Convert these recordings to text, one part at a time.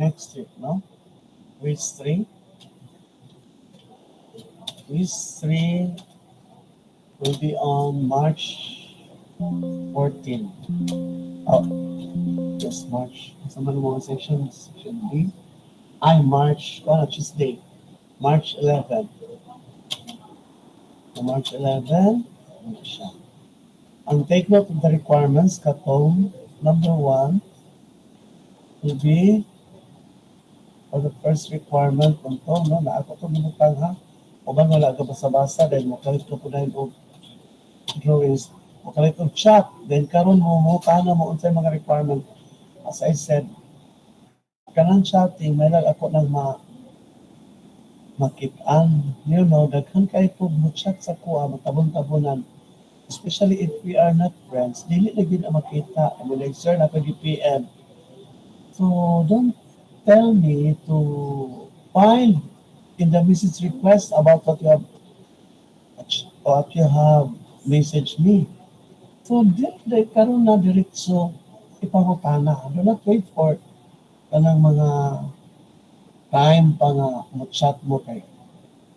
next week, no? Week 3. Week 3 will be on March 14. Oh, yes, March. Sa mga section, section B. March, Tuesday, March 11. March 11, ano siya? Ang take note of the requirements, katong number 1 will be for the first requirement kung to, no? Na ako ito minutang ha. O ba wala ka basa-basa dahil makalit ko po dahil o drawings. Makalit ko chat. Then karon mo na mo unsay mga requirement. As I said, kanang chatting, may lang ako nang makitaan. You know, daghan kayo po mo chat sa kuha, matabon-tabonan. Especially if we are not friends, dili na gid makita. I mean, like, sir, naka-DPM. So, don't tell me to find in the message request about what you have messaged me. So, di karon na diretso ipangutana. Do not wait for kanang mga time pa nga mo-chat mo kay.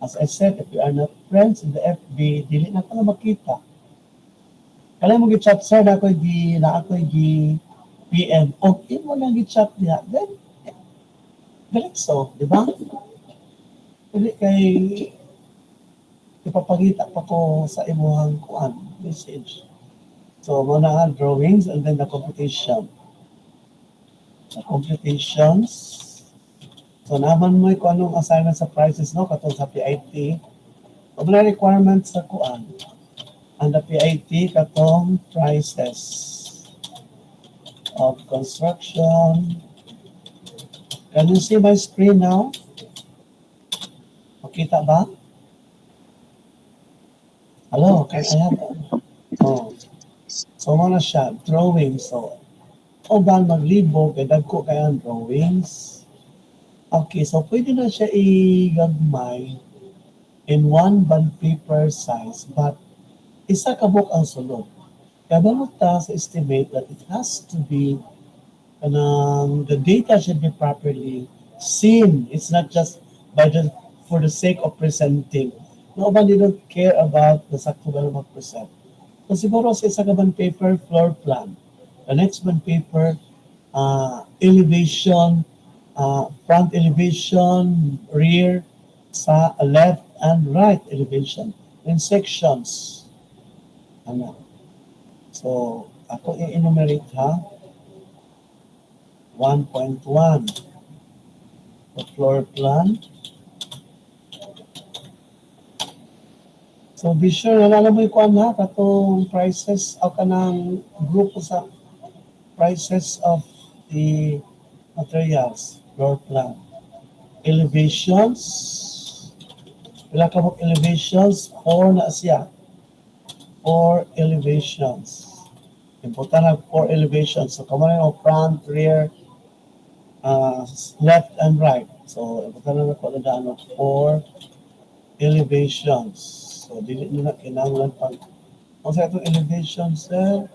As I said, if you are not friends in the FB, dili na ka na makita. Kala mo gi-chat, sir, na ako'y gi PM. Okay mo lang gi-chat niya. Then, diretso, di ba? Hindi kay ipapakita pa ko sa imuhang message. So, muna drawings and then the computation. The computations. So, naman mo kung anong assignment sa prices, no? Katong sa PIT. Kung na requirements sa kuan. And the PIT, katong prices of construction. Can you see my screen now? Makita ba? Hello, can I have oh. So, muna siya, drawing. So, o ba maglibo, kaya dagko kaya ang drawings. Okay, so pwede na siya igagmay in one bond paper size, but isa ka book ang sulod. Kaya balot ta sa estimate that it has to be, the data should be properly seen. It's not just for the sake of presenting. Nobody don't care about the sakto ba mag-present. So siguro sa isa ka bond paper, floor plan. The next bond paper, elevation, front elevation, rear, sa left and right elevation, in sections. Ano? So, ako i-enumerate ha. 1.1, the floor plan. So, be sure, nalala mo yung ha, katong prices o kanang grupo sa prices of the materials, floor plan. Elevations. Wala ka mo elevations, 4 na siya. 4 elevations. Important na 4 elevations. So, kamay mo front, rear, left, and right. So, important na ko na daan of 4 elevations. So, dili nila kinahanglan pag kung sa itong elevations, sir,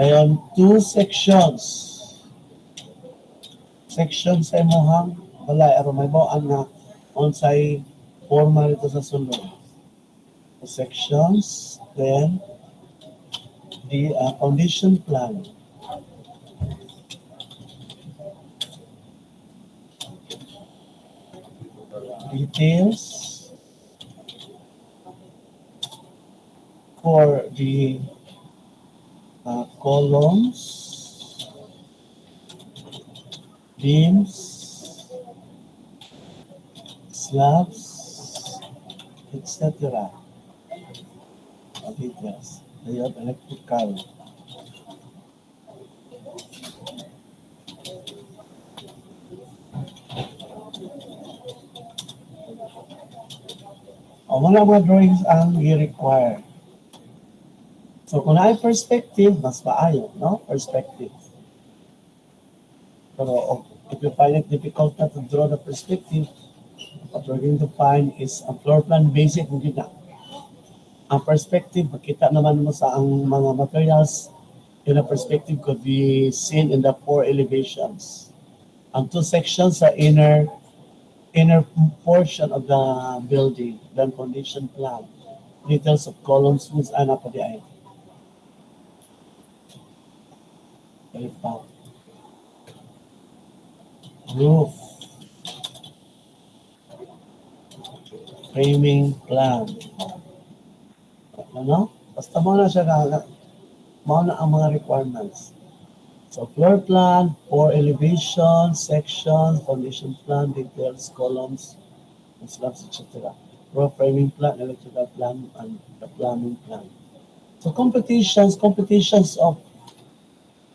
ayan, 2 sections. Sections sa imuhang balay. Aron may mo ang onsay formal ito sa sulod. Sections, then the foundation plan. Details for the columns, beams, slabs, etc. Details. Layout electrical. Mga drawings ang i-require. So, kung na perspective, mas maayo, no? Perspective. Pero if you find it difficult na to draw the perspective, what we're going to find is a floor plan basic hindi na. Ang perspective, makita naman mo sa ang mga materials in a perspective could be seen in the four elevations. Ang two sections sa inner portion of the building, then foundation plan, details of columns, whose anak pa di ay. Balik pa. Roof, framing plan. Ano? Basta mo na siya mo na ang mga requirements. So floor plan, four elevation, sections, foundation plan, details, columns, and slabs, etc. Roof framing plan, electrical plan, and the plumbing plan. So competitions of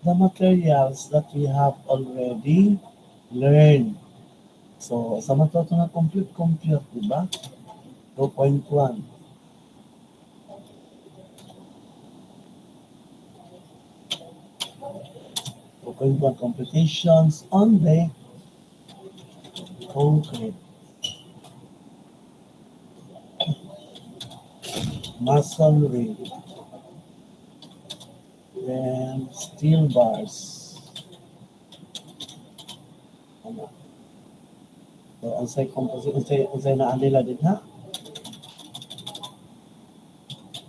the materials that we have already learned. So, sa matuto na compute, di ba? 2.1. Computations on the concrete. Masonry. Then steel bars. Ano? So, unsay composite, unsay naa nila din ha?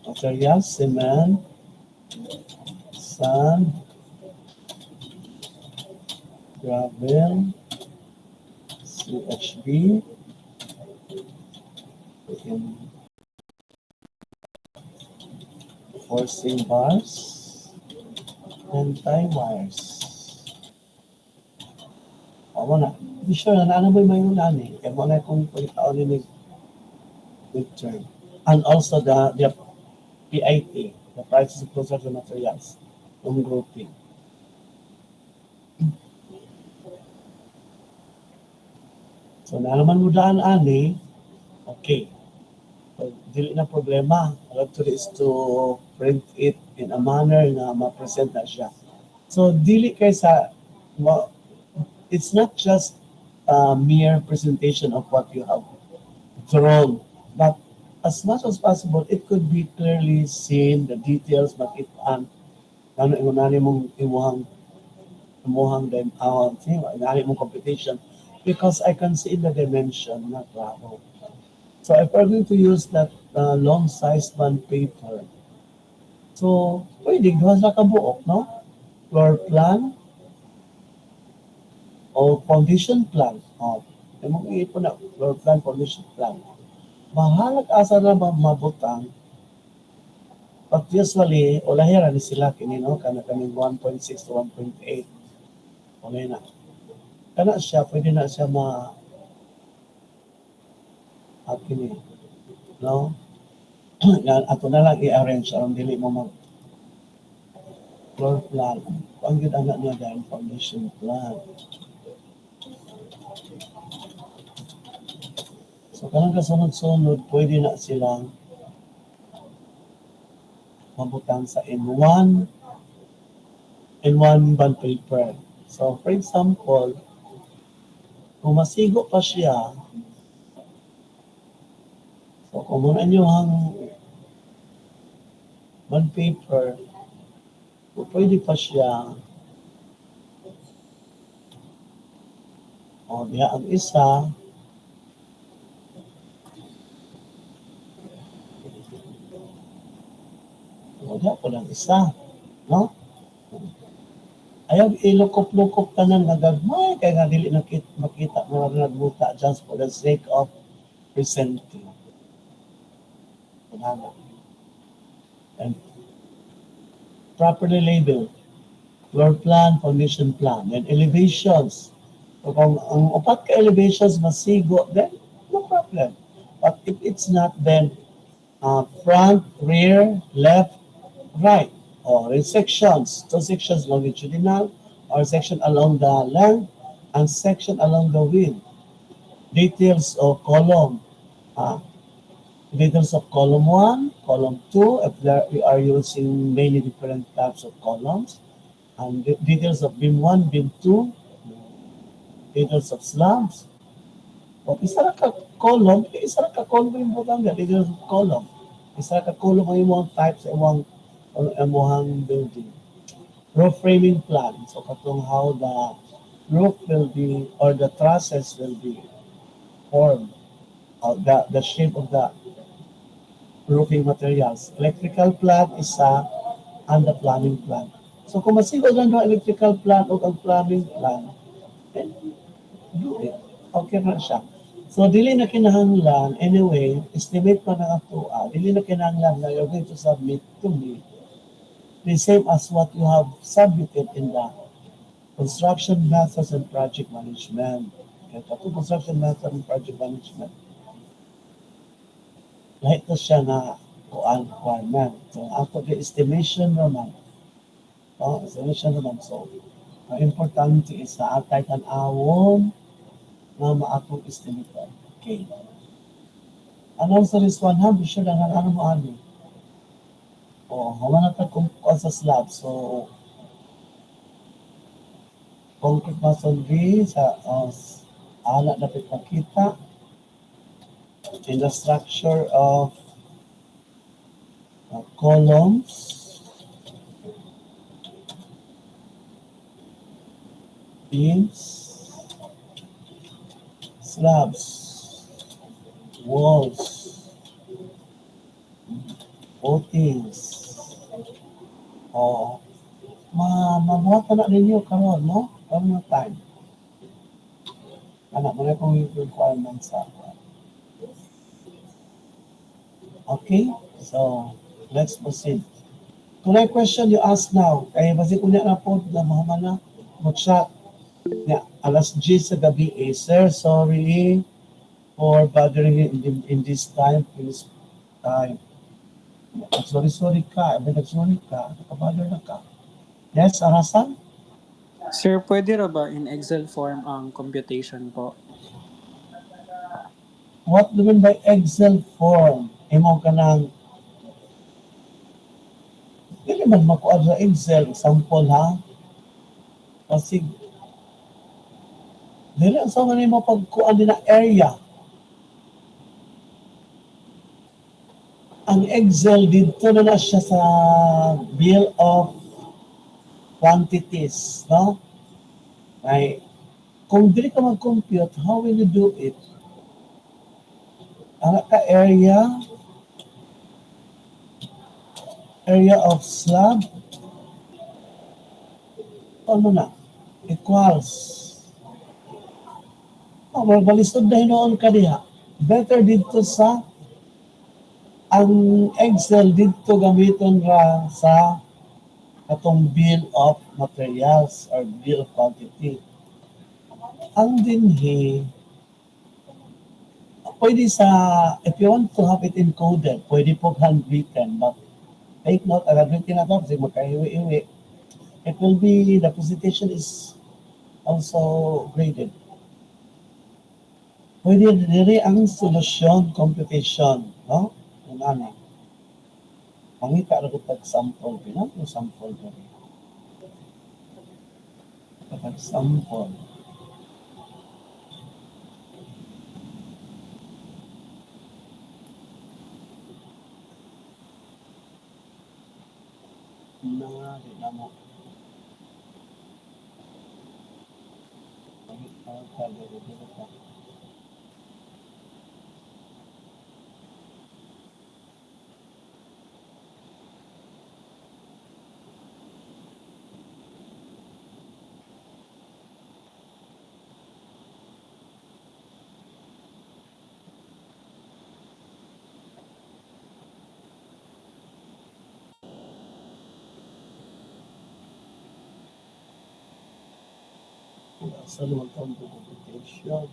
Materials, cement, sand, gravel, CHB, forcing bars, and tie wires. Ako na. Di sure na ano ba yung mayroon ni? Kaya mo na kung pagkataon ni term. And also the PIT, the prices of construction materials, yung grouping. So na naman mo daan ani, okay. So, dili na problema. All to do is to print it in a manner na ma-present na siya. So dili kay sa it's not just a mere presentation of what you have drawn, but as much as possible, it could be clearly seen, the details, makitaan, ano ingunani mong imuhang din, inani mong competition, because I can see in the dimension, not travel. So if we're going to use that long size bond paper, so pwede, gawa sa kabuok, no? Floor plan, o foundation plan. O, yung iipon na, floor plan, foundation plan. Mahalag asa na mabutang, but usually, ulahira ni sila kini, no? Kaming 1.6 to 1.8. Okay na. Kana siya, pwede na siya kini, no? Ato na lang i-arrange aron dili mo mag floor plan. Ang gid anak niya dahil foundation plan. So kanang kasunod-sunod, pwede na silang mabutang sa N1 bond paper. So for example, kung masigo pa siya, so kung muna nyo ang bond paper, pwede pa siya, o diha ang isa, wala ko lang isa, no? Ayaw ilukop-lukop ka ng nagagmay, kaya nga dili makita mga nagbuta just for the sake of presenting. And properly labeled, floor plan, foundation plan, and elevations. So kung ang upat ka elevations masigo, then no problem. But if it's not, then front, rear, left, right, or in sections, two sections longitudinal, or section along the length, and section along the width. Details of column, details of column 1, column 2, if we are using many different types of columns, and details of beam 1, beam 2, details of slabs. O isa ka column yung butang details of column. Isa ka column ang imong type sa imong building. roof framing plan. So katong how the roof will be or the trusses will be formed, the shape of the roofing materials. Electrical plan isa and the plumbing plan. So kung masigod lang ang electrical plan o ang plumbing plan, then do it. Okay na siya. So dili na kinahanglan, anyway, estimate pa na ato, dili na kinahanglan na you're going to submit to me the same as what you have submitted in the construction methods and project management. Okay, kato construction method and project management. Lahat to siya na kuan requirement. So after the estimation naman, estimation naman. So, ang importante is na atay tan-awon nga maatong estimate. Okay. Ano sa this one ha? Be sure na ano mo ani. Hawa na ta kung sa slab. So, concrete masonry sa ala dapat makita in the structure of columns, beams, slabs, walls, footings. Mabuhat na ninyo karon, no? Karon na time. Anak mo na kung yung requirements sa okay? So, let's proceed. Kung may question you ask now, kaya basi kunya na po, na mahuman na, mag-chat. Yeah, alas 10 sa gabi sir, sorry for bothering you in this time, please time. Sorry ka, sorry ka, nakabother na ka. Yes, Arasan? Sir, pwede ra ba in Excel form ang computation po? What do you mean by Excel form? Imo ka ng hindi man makuha sa Excel, example ha? Kasi dili ang sama nimo pagkuha din na area. Ang Excel dito na siya sa bill of quantities, no? Ay, kung dili ka mag-compute, how will you do it? Ang ka area of slab, ano na, equals. Balisod na hinoon ka diha. Better dito sa ang Excel dito gamiton ra sa atong bill of materials or bill of quantity. Ang dinhi, pwede sa, if you want to have it encoded, pwede po handwritten, but take note, handwritten na to kasi magkahiwi-iwi. It will be, the presentation is also graded. Pwede diri ang solusyon computation, no? Yung ano. Mangita ra ko sample, no? Yung sample diri. Sample. Di na mo. Sa naman ang computation.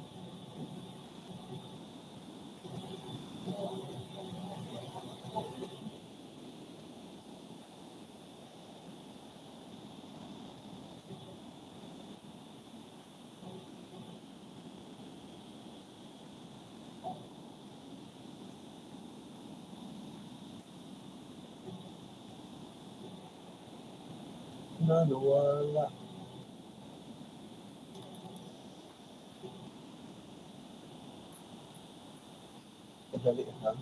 Nawala. Madali ha.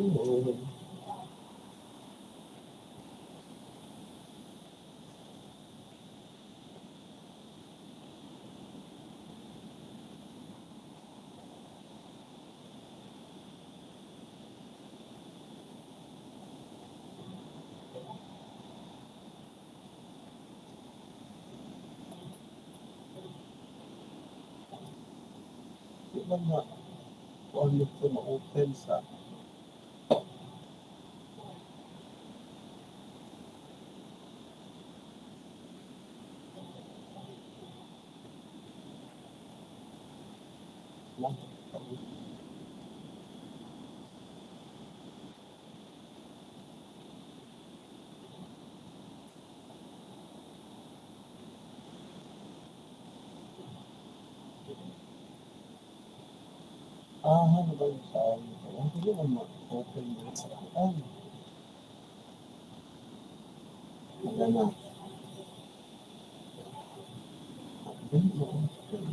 Di ba na, kung ano ito na-open sa lang. Ano ba yung tawag ito? Hindi naman ma-open din sa kuan. Magana. Hindi ma-open.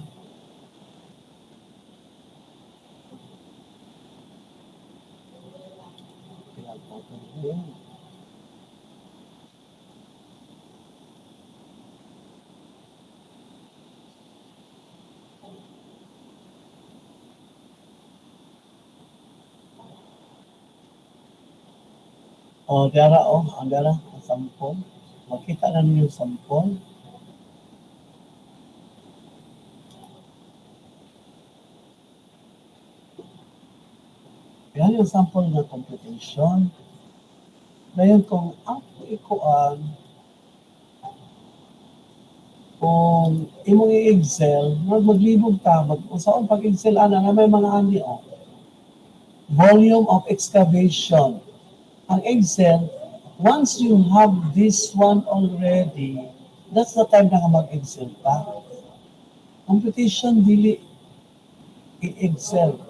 Pinag-open din. Dara ang dara, ang sampol. Makita na niyo yung sampol. Yan yung sample ng computation. Ngayon kung ako ikuan, kung imong i-Excel, maglibog ka, unsaon pag Excel ana na may mga ani volume of excavation. Ang Excel, once you have this one already, that's the time na ka mag-Excel pa. Computation dili i-Excel.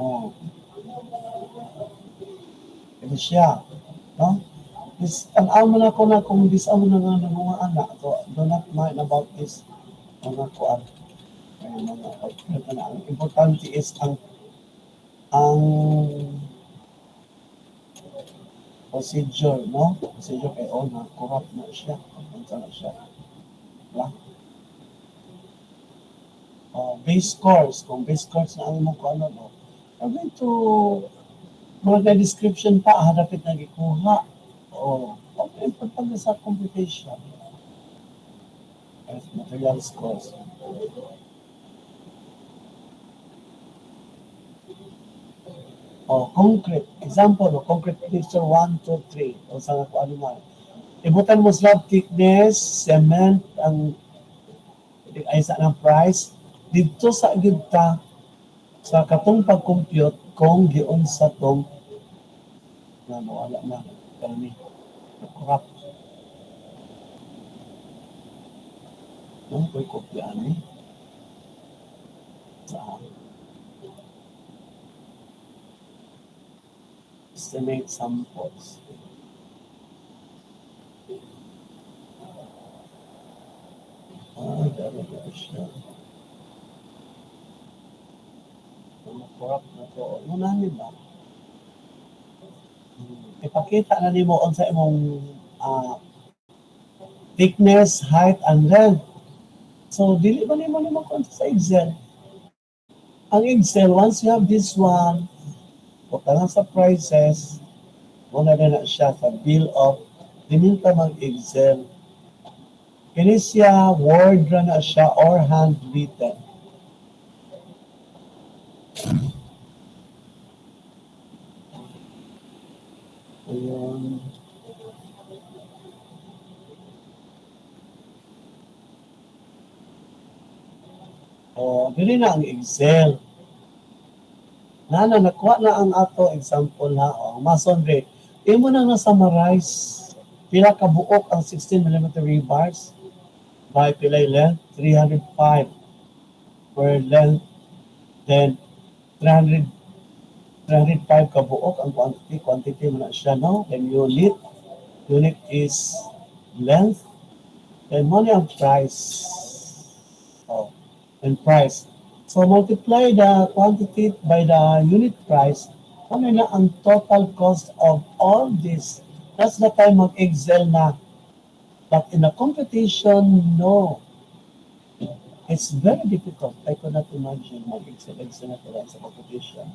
Oh. Ito siya. No? Tanaw mo na ko na kung bisa mo na nga ng mga anak. So, do not mind about this. Mga kuan. Ang importante is ang procedure, no? Procedure kay na corrupt na siya. Pagpunta na siya. Diba? Base course. Kung base course na ang imong kuan, no? I'm going to mga description pa, harapit na gikuha. Okay, importante sa computation. As materials course. Concrete. Example, concrete picture 1, 2, 3. O sa ako ano man. Ibutan mo slab thickness, cement, ang ay sa ng price. Dito sa gitna, sa katong pag-compute, kung giun sa tong na nawala na. Kami. Corrupt. Ano ko'y kopyaan eh? Saan? Estimate samples. Dami ko siya. Corrupt na to. Unahin ba? Ipakita na nimo on sa imong thickness, height, and length. So, dili ba nimo sa Excel? Ang Excel, once you have this one, punta lang sa prices, muna na siya sa bill of, dinin ka mag-Excel. Kini siya, word na siya or handwritten. Ayun. Dili na ang Excel. Nakuha na ang ato example ha. Masonry. Imo na na-summarize pila ka buok ang 16mm rebars by pilay length 305 per length, then 305 ka buok ang quantity mo na siya, no? Then unit is length, then money ang price. And price. So multiply the quantity by the unit price, Ano na ang total cost of all this? That's the time mag-Excel na. But in a competition, no. It's very difficult. I cannot imagine mag-Excel na pala sa competition.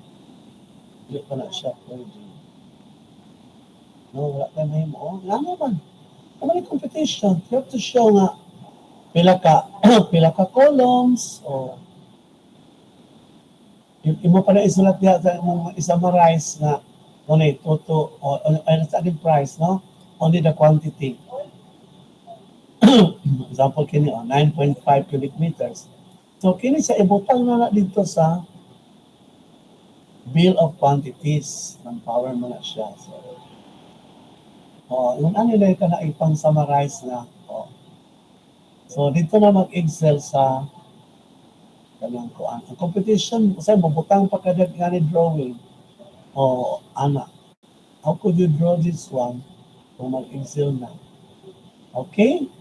Hindi pa na siya pwede. No, wala tayo mahimo. Oh, nga naman. Ano yung competition? You have to show nga pila ka pila ka columns o imo pa na isulat diha sa imong summarize na only toto o ano sa ating price, no? Only the quantity. Example kini 9.5 cubic meters. So kini sa ibutang na dito sa bill of quantities ng power mo na siya. So, yung ano na ka na ipang summarize na. So dito na mag-Excel sa kanang kuan. Ang competition, kasi mabutang pa kada nga ni drawing. Ana, how could you draw this one kung mag-Excel na? Okay?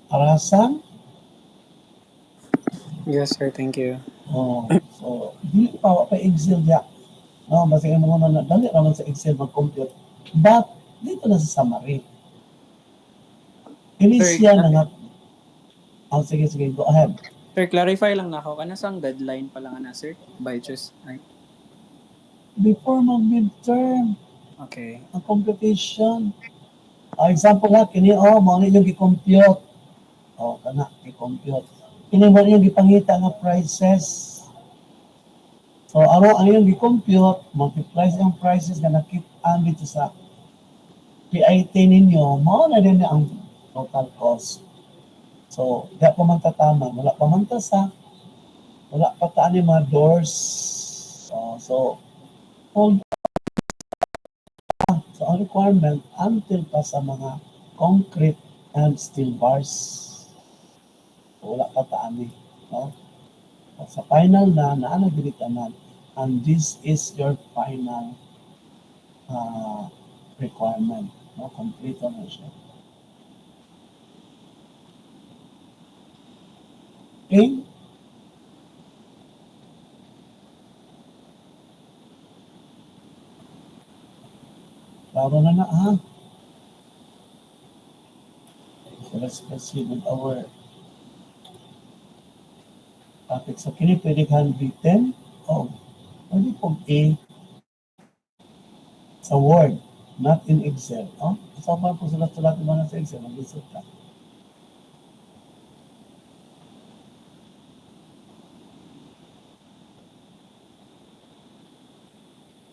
Arasan? Yes, sir. Thank you. So, di pa Excel diya. No, basta yung mga na, dali naman sa Excel mag-compute. But, dito na sa summary. Inisya na nga. Sige, go ahead. Sir, clarify lang na ako. Ano sang deadline pa lang na, sir? By Tuesday. Ay, Before mag-midterm, okay. ang computation. Example nga, kini, mo yung i-compute. Kana, i-compute. Kini mo yung ipangita nga prices. So, ano yung i-compute, multiply yung prices na nakita dito sa PIT ninyo, mo na din ang total cost. So, di pa man tatama. Wala pa man wala pa taan yung mga doors. So, hold so, ang requirement until pa sa mga concrete and steel bars. So, wala pa taan no? At sa final na, naano ginitanan. And this is your final requirement. No? Complete na siya. Okay? Klaro na ha? So let's proceed with our topic. So kini pwede handwritten o pwede pong A sa Word, not in Excel. Sa pa po sulat-sulat mo na sa Excel, mag-isip ka.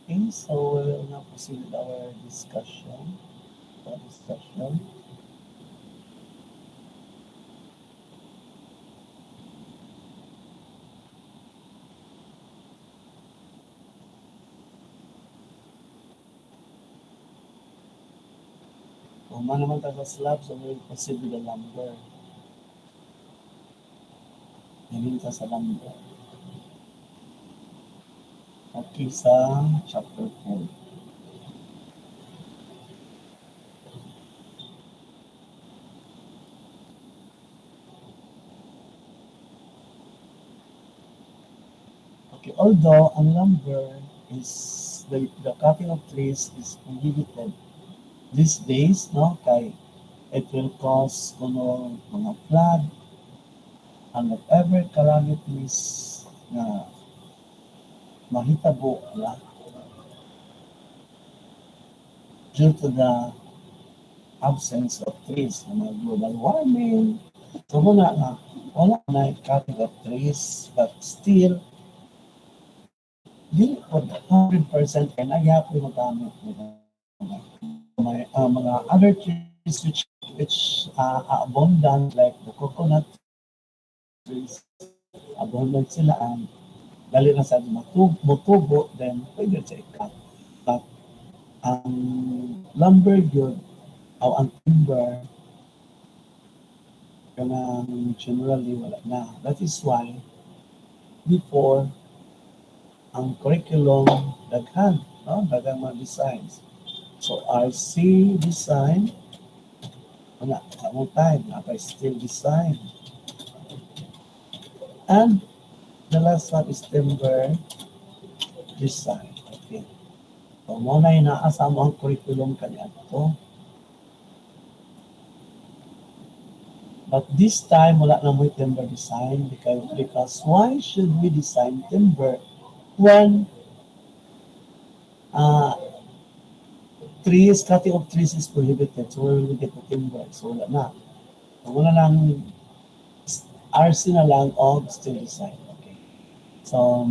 Okay, so we'll now proceed with our discussion. Kung naman tayo sa slab, so we'll proceed with the lumber. Naging ka sa lumber. Okay, sa chapter 4. Okay, although ang lumber is the cutting of trees is prohibited these days, no, kay it will cause mga flood and whatever calamities na mahitabo due to the absence of trees, mga global warming. So muna na, wala na cutting of trees, but still, di po 100% ay nagyapoy magamit mga other trees which abundant like the coconut trees, abundant sila ang dali na sa mutubo, then pwede sa ikat. But ang lumber yun, o ang timber, kanang generally wala na. That is why before ang curriculum daghan, no? Daghang mga designs. So RC design, wala, kamong time, steel design. And the last one is timber design. So, mo na inaasa mo ang curriculum kaniya to. But this time, wala na mo timber design because why should we design timber when uh, cutting of trees is prohibited? So, where will we get the timber? So, wala na. So, wala lang RC na lang of steel design. Okay. So,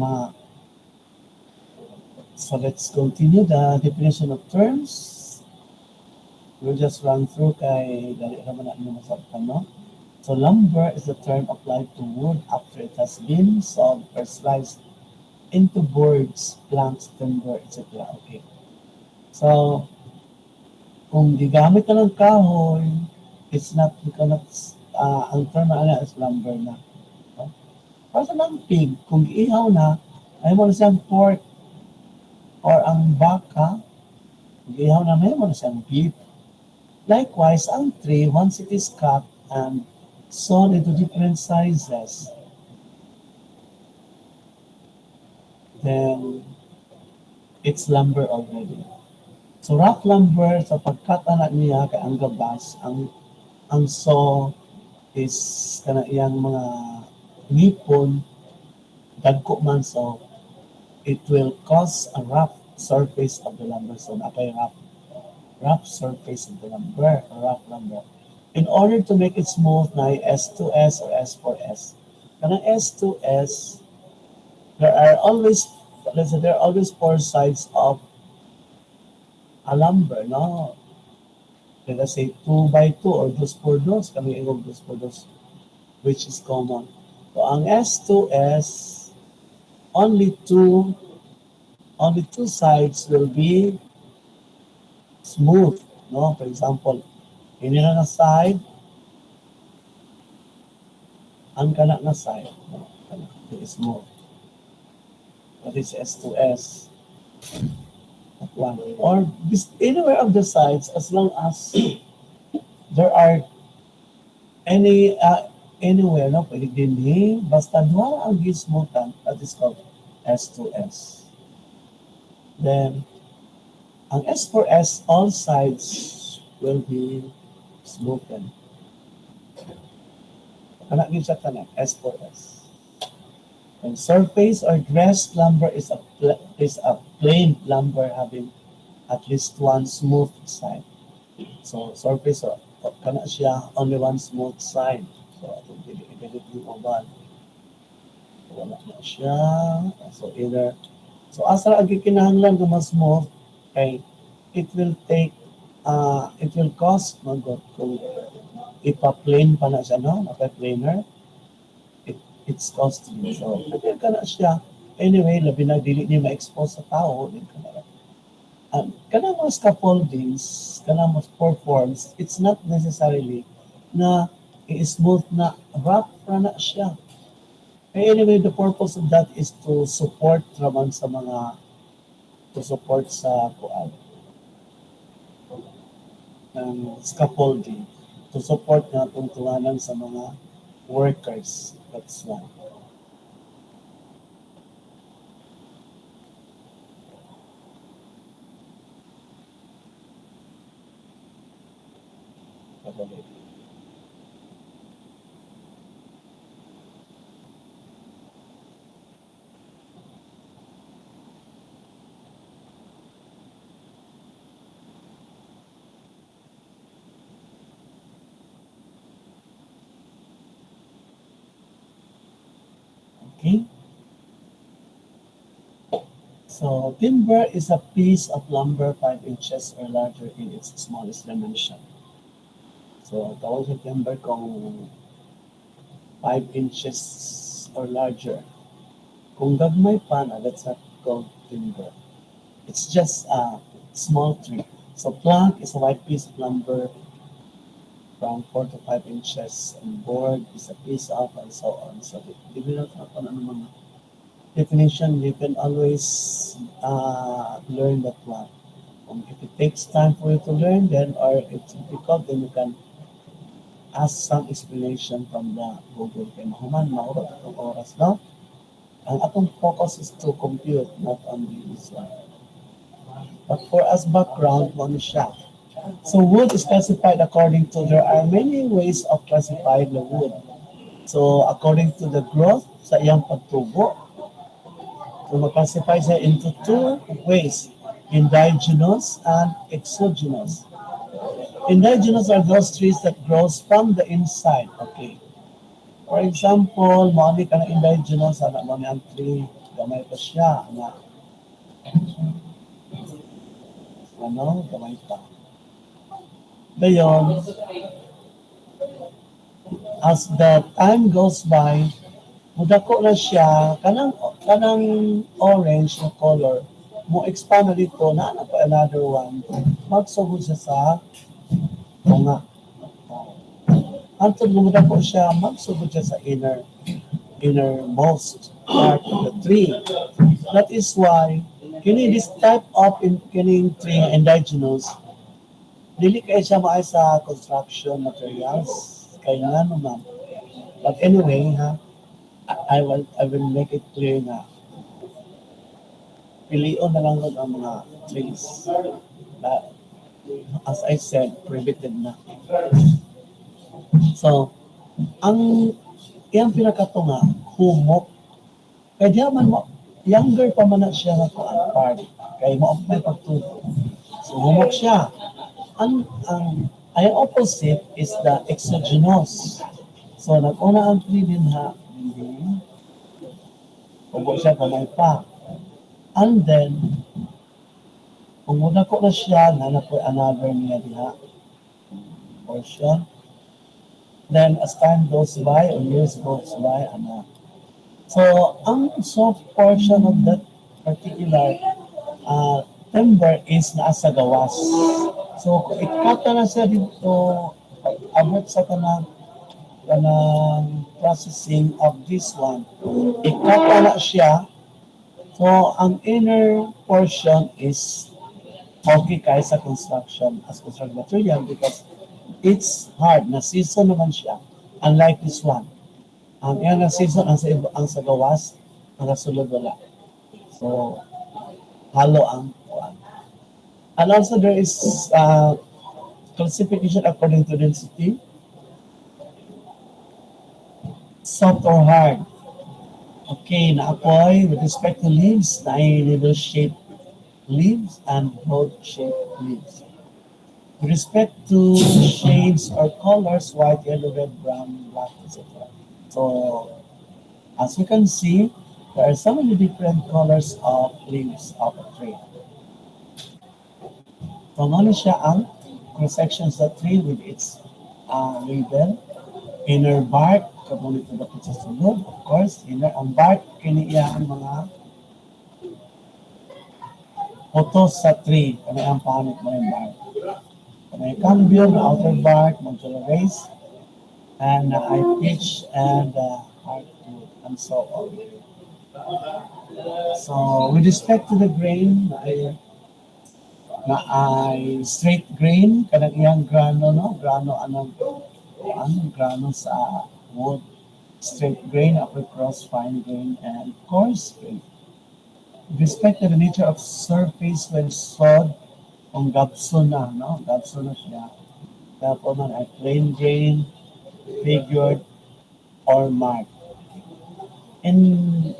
so let's continue the definition of terms. We'll just run through kay dali naman na masabtan, no? So lumber is the term applied to wood after it has been sawed or sliced into boards, planks, timber, etc. Okay. So, kung gigamit ka ng kahoy, it's not, you cannot, ang term na is lumber na. No? Para sa ng pig, kung ihaw na, ay mo na siyang pork or ang baka, kung ihaw na, may mo na siyang beef. Likewise, ang tree, once it is cut and sawn into different sizes, then it's lumber already. So rough lumber, sa pagkat anak niya kay ang gabas, ang saw is kana iyang mga ngipon, dagko man, so it will cause a rough surface of the lumber. So napay rough surface of the lumber, or rough lumber. In order to make it smooth na S2S or S4S. Kanang S2S, there are always, let's say, there are always four sides of a lumber, no? Let us say 2 by 2 or dos por dos, kami ingog dos por dos, which is common. So ang S2S, only two sides will be smooth, no? For example, ini na side, ang kana na side, no? It is smooth. That is S2S. That one. Or anywhere of the sides, as long as there are anywhere, no? Pwede din basta duha ang gismutan, that is called S2S. Then, ang S4S, all sides will be smoothen. Kana gid siya kana S4S. And surface or dressed lumber is a plain lumber having at least one smooth side. So surface or kana siya only one smooth side. So atong i-delete yung oval. Wala na siya. So either, so asa ang gikinahanglan kung mas smooth, kay it will cost magot kung ipa-plane pa na siya, no? Napa-planer, it's costly. So, pwede ka na siya. Anyway, labi na dili niya ma-expose sa tao, din ka na. Kanang mga scaffoldings, kanang mga forms, it's not necessarily na i-smooth na rough na siya. Anyway, the purpose of that is to support naman sa mga, to support sa scaffolding, to support na tungtunganan sa mga workers. That's one. Okay. So timber is a piece of lumber 5 inches or larger in its smallest dimension. So tawag sa timber kung 5 inches or larger. Kung gagmay pa na, that's not called timber. It's just a small tree. So plank is a white piece of lumber from 4 to 5 inches, and board is a piece of, and so on. So develop ako ng mga definition, you can always learn that one. If it takes time for you to learn, then, or it's difficult, then you can ask some explanation from the Google. Kaya mahuman, maurot atong oras, no? Ang atong focus is to compute, not only this one. But for us background, mo ano siya. So wood is classified according to, there are many ways of classifying the wood. So according to the growth sa iyang pagtubo, so classify siya into two ways, indigenous and exogenous. Indigenous are those trees that grows from the inside. Okay. For example, mauni ka na indigenous, anak mo ang tree, gamay pa siya, na, gamay pa. Ngayon, as the time goes by, mudako na siya, kanang orange na color, mo expand na dito, na pa another one, magsugod siya sa tunga. Antod mudako siya, magsugod siya sa innermost part of the tree. That is why, this type of kining tree indigenous, dili kay siya maay sa construction materials, kaya nga naman. But anyway, I will make it clear na pilion na lang ang mga trees. Na, as I said, prohibited na. So, ang iyang pinakatunga, humok. Kaya di man mo, younger pa man na siya na kuan part. Kaya mo may pagtuto. So, humok siya. Ang opposite is the exogenous. So, nag-una ang tree din ha, hindi. Huwag siya kamay pa. And then, kung muna ko na siya, na po another niya diha portion. Then, as time goes by, or years goes by, So, ang soft portion of that particular timber is nasa gawas. So, kung ikata na siya dito, abot sa kanang processing of this one, ikata na siya. So, ang inner portion is okay kaya sa construction as construction material because it's hard. Na-season naman siya. Unlike this one. Ang yan na-season, ang sa gawas, ang nasulod wala. So, halo ang kuwan. And also there is classification according to density. Soft or hard. Okay, naapoy with respect to leaves, na needle-shaped leaves and broad-shaped leaves. With respect to shades or colors, white, yellow, red, brown, black, etc. So, as you can see, there are so many different colors of leaves of a tree. So, ano siya ang cross-sections of the tree with its label, inner bark, kabulit na dapat sa sulod, of course, inner ang bark, kiniya ang mga photos sa tree, kami ang panit mo yung bark. Kami cambium, outer bark, modular race, and eye pitch, and hardwood, and so on. So, with respect to the grain, na ay straight grain, kanang iyang grano, no? Grano sa wood, straight grain, upper cross, fine grain, and coarse grain. With respect to the nature of surface when sawed, kung gabso na, no? Gabso na siya. Tapos man ay plain grain, figured, or marked. In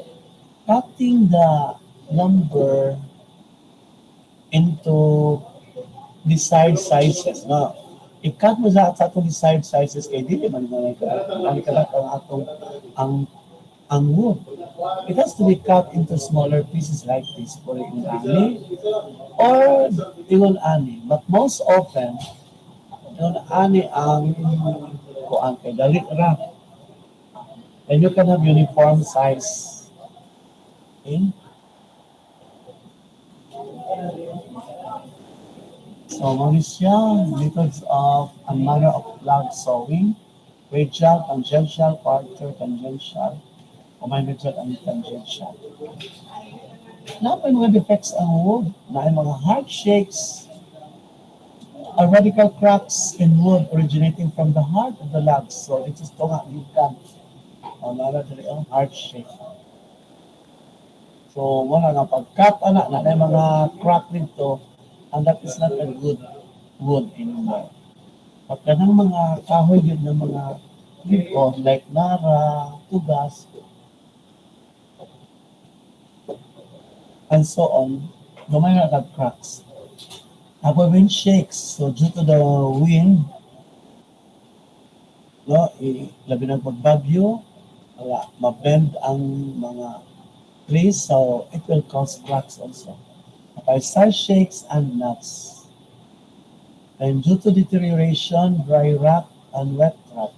cutting the lumber into desired sizes, no? I-cut mo sa atong desired sizes kay dili man ang wood. It has to be cut into smaller pieces like this for ani or ingon ani. But most often, ingon ani ang kuan kay dali ra. And you can have uniform size. Okay? So, what is siya? Methods of a manner of log sewing, radial, tangential, quarter, tangential, o may radial and tangential. Napay mga defects ang wood, na mga hard shakes, radical cracks in wood originating from the heart of the logs. So, ito is ito nga, gikan. Hard shake. So, wala nga pag-cut, na mga crack nito, and that is not a good wood anymore. At kanang mga kahoy yun ng mga lipon like nara, tugas, and so on, gamay na cracks. Ako wind shakes, so due to the wind, no, labi ng pagbagyo, wala, ma-bend ang mga trees, so it will cause cracks also. Okay, side shakes and nuts. And due to deterioration, dry rot and wet rot.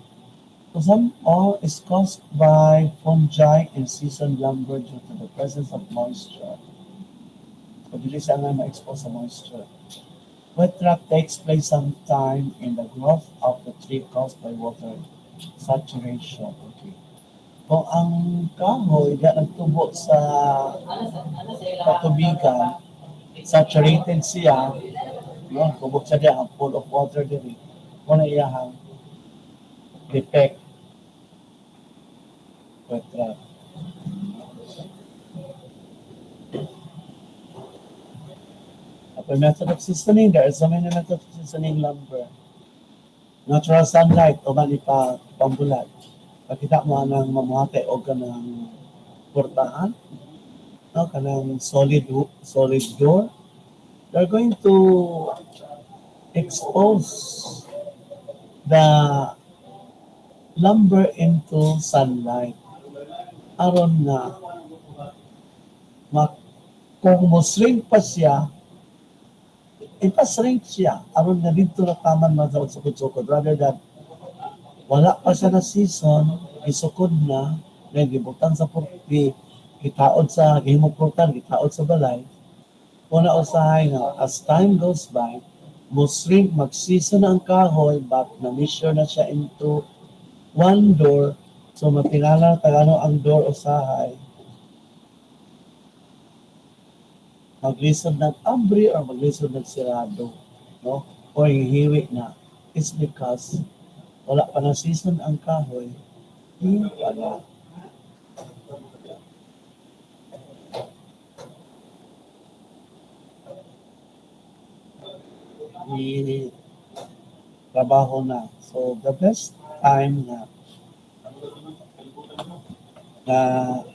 So some all is caused by fungi in seasoned lumber due to the presence of moisture. So dili siya nga ma-expose sa moisture. Wet rot takes place sometime in the growth of the tree caused by water saturation. Okay. Kung ang kahoy na nagtubo sa katubigan, saturated siya, no, tubo siya diya, ang full of water diri. Kung na iyahang defect, wet rot. A method of seasoning, there is so many methods of seasoning lumber. Natural sunlight, o man ipa pambulat. Pakita mo ng mamuhate o kanang portahan, no, kanang solid door. They're going to expose the lumber into sunlight. Aron na kung mo-shrink pa siya, ipa-shrink siya aron na dito na taman man sa sukod-sukod rather than wala pa siya na season, isukod na, then gibutan sa purpi, gitaod sa gihimong prutan, gitaod sa balay. Una usahay nga, as time goes by, mo-shrink, mag-season na ang kahoy, but na-measure na siya into one door, so matingala tagano ang door usahay, maglisod ng abri or maglisod ng sirado, no? O hihiwi na. It's because wala pa na season ang kahoy, hindi pala. Trabaho na. So the best time na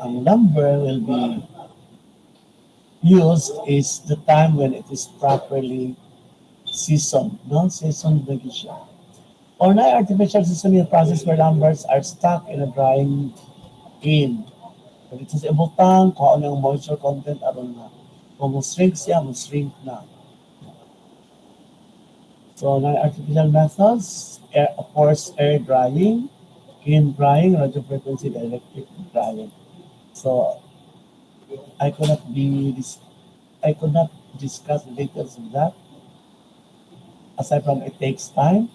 ang lumber will be used is the time when it is properly seasoned, no? Seasoned na siya. Or na artificial seasoning process where lumbers are stuck in a drying in. Pag ito sa ibutang, kung ano yung moisture content, aron na. Kung mo-shrink siya, mo-shrink na. So, na artificial methods, of course, air drying, kiln drying, radio frequency, electric drying. So, I could not discuss the details of that. Aside from it takes time,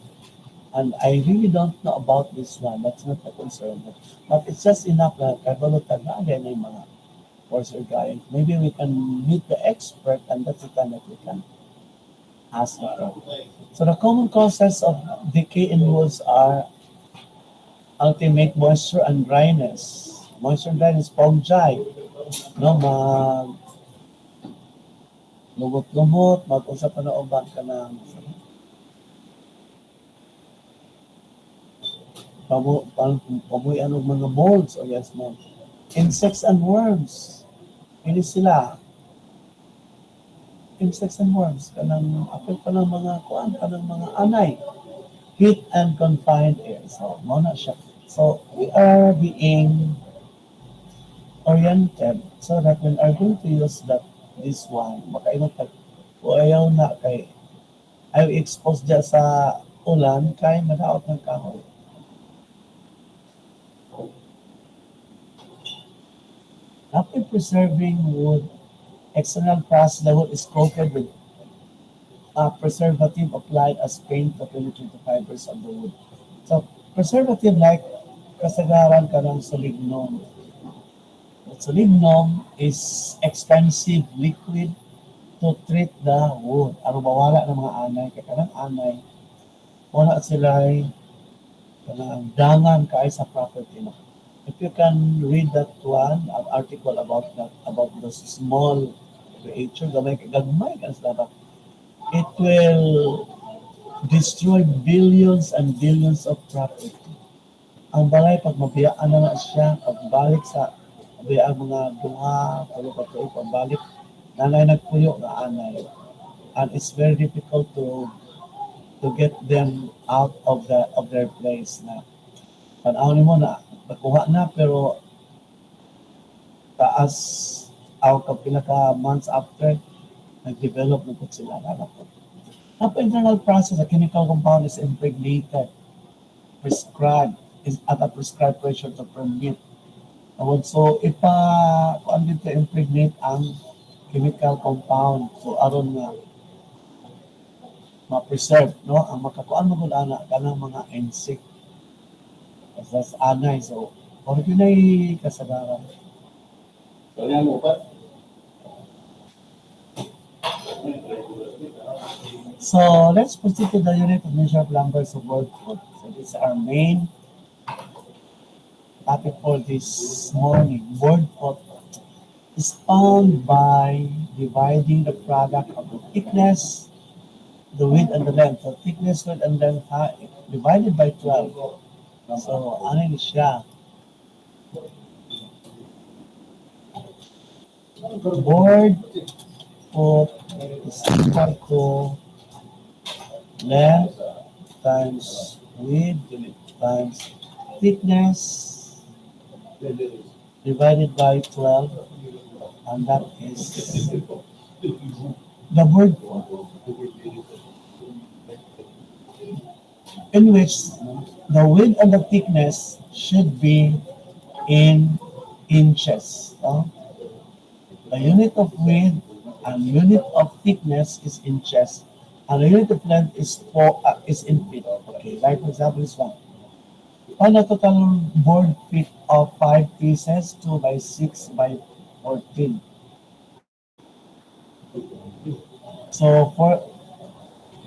and I really don't know about this one. That's not a concern. But it's just enough na kagulotan na again yung mga forcer drying. Maybe we can meet the expert, and that's the time that we can ask them. So the common causes of decay in woods are ultimate moisture and dryness. Moisture and dryness, fungi, no, lumot-lumot, mag-usap pa na uban ka ng pamuyan ng mga molds o yes, no. Insects and worms. Hindi sila. Insects and worms. Kanang apel pa ng mga kuan, kanang mga anay. Heat and confined air. So, muna siya. So, we are being oriented so that when are going to use this one, makainot ka, o ayaw na kay, ayaw expose dyan sa ulan, kay madaot ng kahoy. After preserving wood, external process, the wood is coated with a preservative applied as paint to penetrate the fibers of the wood. So, preservative like kasagaran ka ng solignum. Solignum is expensive liquid to treat the wood. Ano mawala ng mga anay. Kaya kanang anay, wala sila ay dangan kaay sa property mo. If you can read that one, an article about that, about those small creature, gagmay ka dapat it will destroy billions and billions of property. Ang balay, pag mabiyaan na siya, pagbalik sa mabiyaan mga duha, tulo ka tuig, pagbalik, nanay nagpuyo na anay. And it's very difficult to get them out of their place na panahon mo na nakuha na pero taas out of pinaka months after nag-develop na po sila po. Ang internal process, a chemical compound is impregnated, prescribed, is at a prescribed pressure to permit. So, kung dito impregnate ang chemical compound, so aron nga ma-preserve, no? Ang makakuan mo kung ana, kanang mga insect. Kasi anay, so, kung pinay kasagaran. So, yan mo pa. So, let's proceed to the unit of measure of numbers of word food. So, this is our main topic for this morning. Word food is found by dividing the product of the thickness, the width, and the length. So, thickness, width, and length divided by 12. So, ano yun siya? Word foot is equal to length times width times thickness divided by 12, and that is the word in which the width and the thickness should be in inches. No? The unit of width and unit of thickness is inches, and the unit of length is in feet. Okay, like for example, this one. On a total board feet of 5 pieces, 2 by 6 by 14. So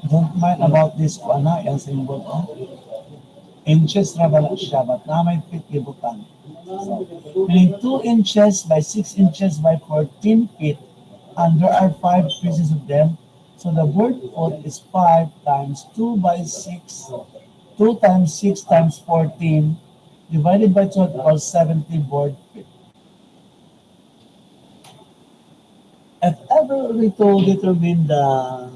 don't mind about this one, yung symbol, inches na ba na siya, but na may feet gibutan. So, meaning 2 inches by 6 inches by 14 feet, and there are 5 pieces of them. So the board foot is 5 times 2 by 6, 2 times 6 times 14, divided by 12 equals 70 board feet. If ever we to determine the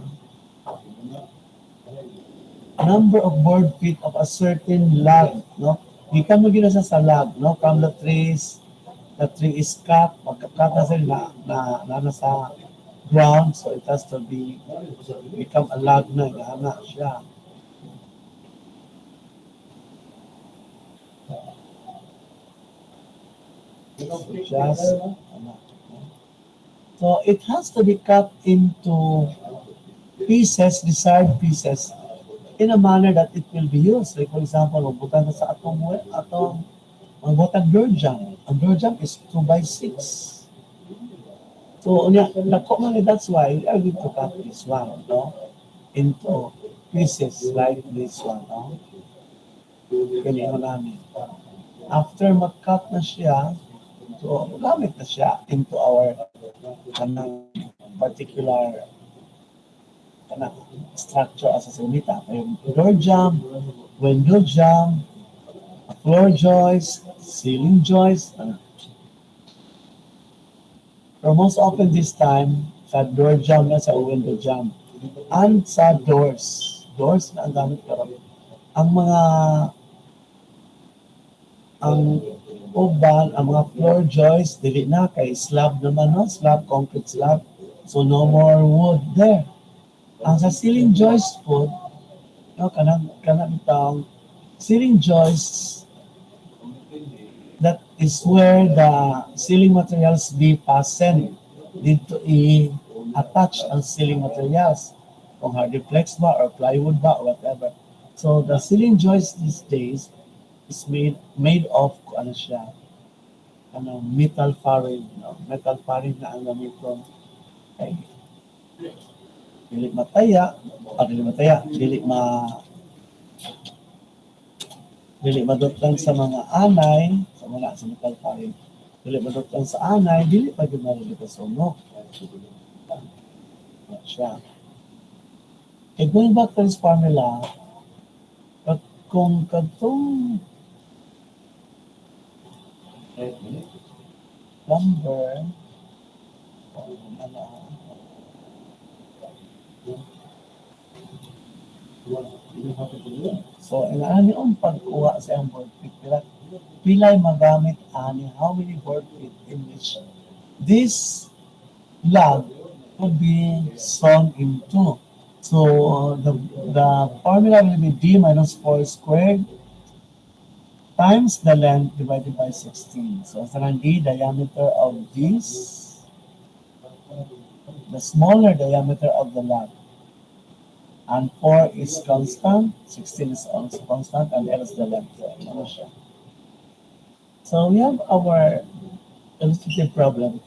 number of board feet of a certain log, no? We can mo gina sa log, no? From the trees, the tree is cut, pagka-cut na sila na sa ground, so it has to become a log na, gana siya. So it has to be cut into pieces, desired pieces, in a manner that it will be used. Like for example, magbutan sa magbutan door jam. Ang door jam is 2 by 6. So that's why we are going to cut this one, no? Into pieces like this one, no? Ganyan namin. After mag-cut na siya, so gamit na siya into our particular structure as a salita. Door jam, window jam, floor joist, ceiling joist. Pero most often this time, sa door jam na sa window jam. And sa doors. Doors na ang gamit karami. Ang uban, ang mga floor joist, dili na kay slab naman, no? Slab, concrete slab. So no more wood there. Ang sa ceiling joist po, no, kanang itong ceiling joists, that is where the ceiling materials be fastened. Dito i-attach ang ceiling materials. Kung hardiplex ba or plywood ba or whatever. So the ceiling joist these days is made of metal faring, no? Metal faring na ang gamiton. Okay. Dili madutlan sa mga anay, sa metal faring. Dili madutlan sa anay, dili pa gyud malilipas sunog. Siya. Okay, going back to this formula, kung katong number, ano, so inaani ang pagkuha sa iyang board feet, pilay magamit ani, how many board feet in which this log could be shown into. So the formula will be d minus 4 squared times the length divided by 16. So sa d, diameter of this, the smaller diameter of the log. And 4 is constant, 16 is also constant, and L is the length. So, ano siya? So we have our illustrative problem.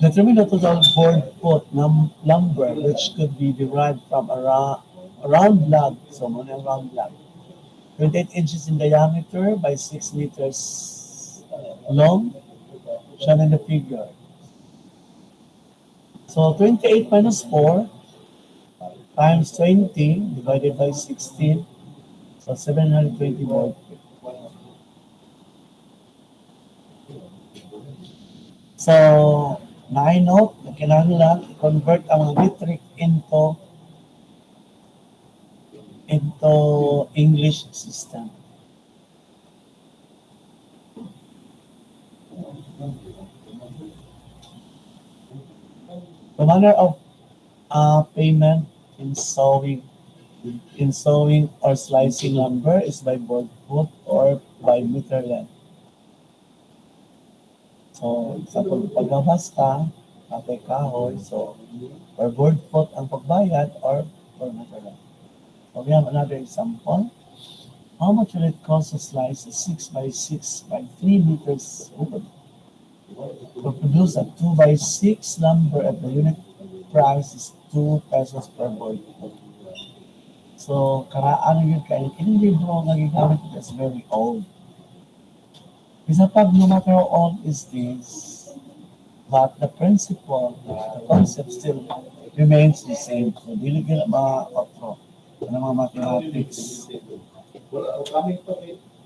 Determine the total board foot number which could be derived from a round log. So muna yung round log. 28 inches in diameter by 6 meters long, shown in the figure. So 28 minus 4 times 20 divided by 16, so 720 volt. So, na-note na kailangan i-convert ang metric into English system. The manner of payment in sewing or slicing lumber is by board foot or by meter length. So, sa pagbabas ka, patay kahoy, so, per board foot ang pagbayad or per meter length. So, we have another example. How much will it cost to slice a 6 by 6 by 3 meters wood? To produce a 2 by 6 lumber at the unit price is 2 pesos per board foot. So, karaan yun kayo. Kini libro nga gigamit is very old. Isa pag no matter how old is this, but the principle, the concept still remains the same. So, dili gila ma-otro. Ano mga mathematics.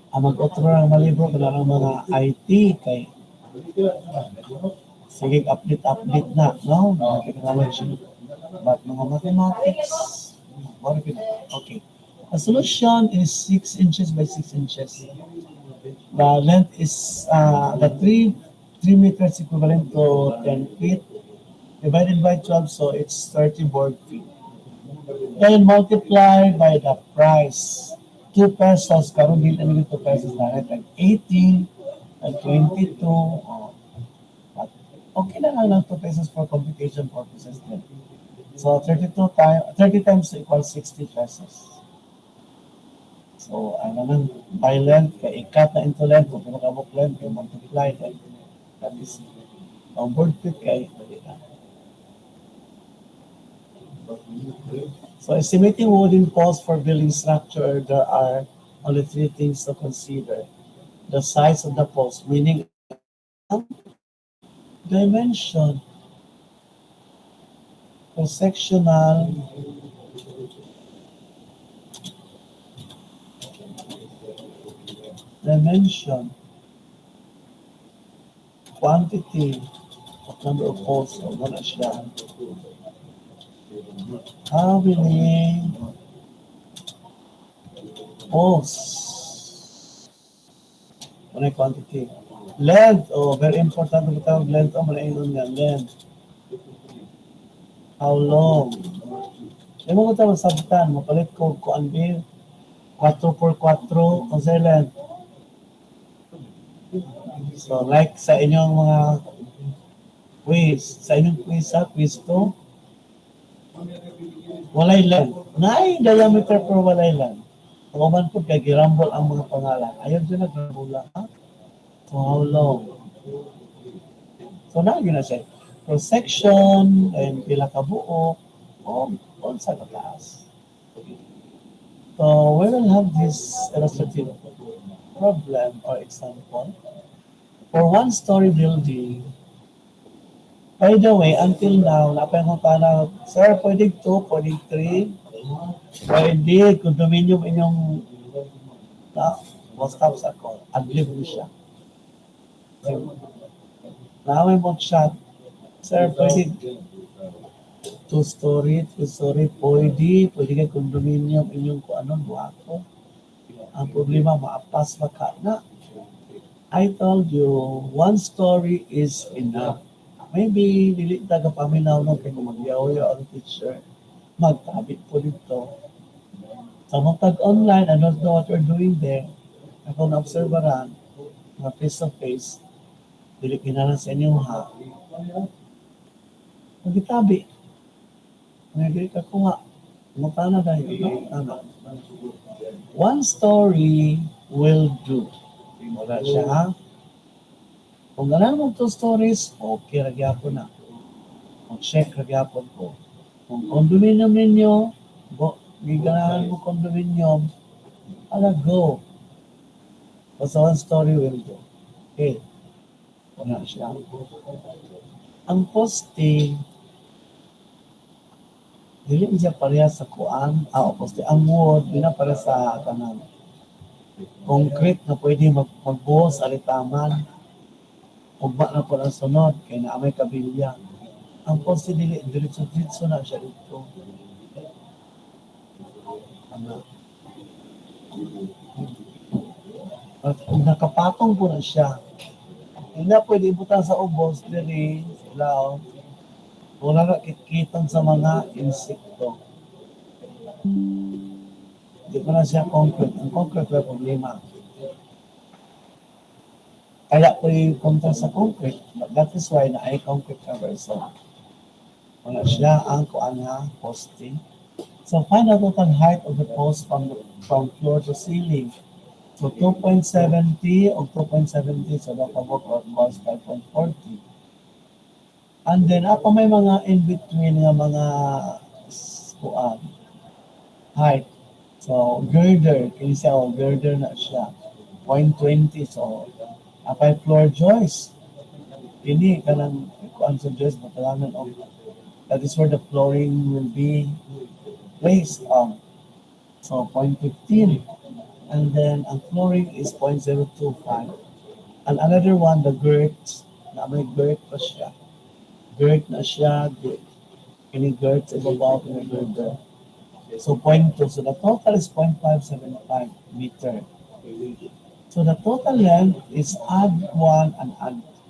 Ang mag-otro ng mga libro, kailangan mga IT kay sige, update na, no? Mga technology. But mga mathematics, okay. The solution is 6 inches by 6 inches. The length is, the 3 meters equivalent to 10 feet divided by 12, so it's 30 board feet. Then multiply by the price. 2 pesos, karon din ano 2 pesos na rin. 18, 22, but okay na lang 2 pesos for computation purposes din. So 30 times equals 60 pesos. So ano lang, by length, kay ikat na into length, kung pinakabok length, kay multiply, then that is, ang board feet kay, so estimating wooden posts for building structure, there are only 3 things to consider. The size of the post, meaning dimension, cross-sectional, dimension, quantity of number of posts, so wala siya. How many posts? Wala quantity. Length, very important ang tawag length, wala yung length. How long? Yung mga tawag sabitan, mapalit ko kuan bill, 4x4, ang sa length. So like sa inyong mga quiz, sa inyong quiz sa quiz 2, walay length. Naay diameter pero walay length. Kung man po kay girambol ang mga pangalan, ayaw dyan nagrambula, ha? So how long? So na yun na siya. Cross-section, and pila ka buo, all sa kataas. So we will have this illustrative problem or example. For one-story building, By the way, until now, napay ko na, sir, pwede 2, pwede 3, pwede, condominium inyong na, stop sa ko, adlib mo siya. Naaway mo siya, sir, pwede 2-story, 3-story, pwede kay condominium inyong kung anong buhato. Ang problema, maapas ba ka na? I told you, 1 story is enough. Maybe, dili taga paminaw no, kaya kung magyaw-yaw ang teacher, magtabit po dito. Sa mga online, I don't know what you're doing there. Ako na-observeran, na face-to-face, dili kinala sa inyong ha. Magitabi. Dili ka ko nga. Mutana dahil. Ano? 1 story will do. Wala siya ha. Kung ganahan mo 2 stories, okay, ragyapon na. Kung check, ragyapon ko. Kung condominium ninyo, giganahan mo condominium, go. Basta 1 story will do. Okay. Wala siya. Ang poste, dili siya pareha sa kuan. Poste, ang wood, di na pareha sa kanan. Concrete na pwede magbuhos, alitaman. Ugba na po ang sunod, kaya na may kabilya. Ang poste dili, diretso na siya dito. Ano? At nakapatong po na siya. Hindi na pwede ibutan sa ubos, dili, lao. Wala na kikitan sa mga insekto. Hindi pa na siya concrete. Ang concrete may problema. Kaya ko punta sa concrete. That is why na ay concrete traversal. Wala siya ang kuan nga poste. So find the total height of the post from floor to ceiling. So 2.70 o 2.70 so napabot or cost 5.40. And then ako may mga in between nga mga kuan height. So girder, kini siya girder na siya. 0.20 so apay floor joist. Ini kanang kuan sa joist batalangan og that is where the flooring will be placed on. So 0.15. And then ang flooring is 0.025. And another one, the girt, na may girt pa siya. Girt na siya, ini girt sa ibabaw, ini girder. So 0.2. So the total is 0.575 meter. So the total length is add 1 and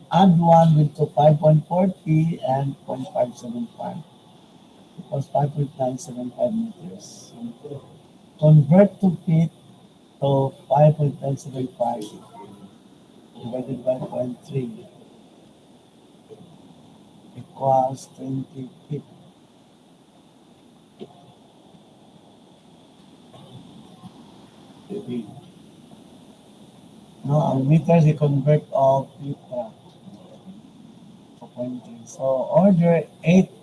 add 1 with to 5.40 and 0.575. It was 5.975 meters. Convert to feet to 5.975 divided by 0.3 equals 20 feet. No, ang meters i-convert of feet to 0.3. So order 8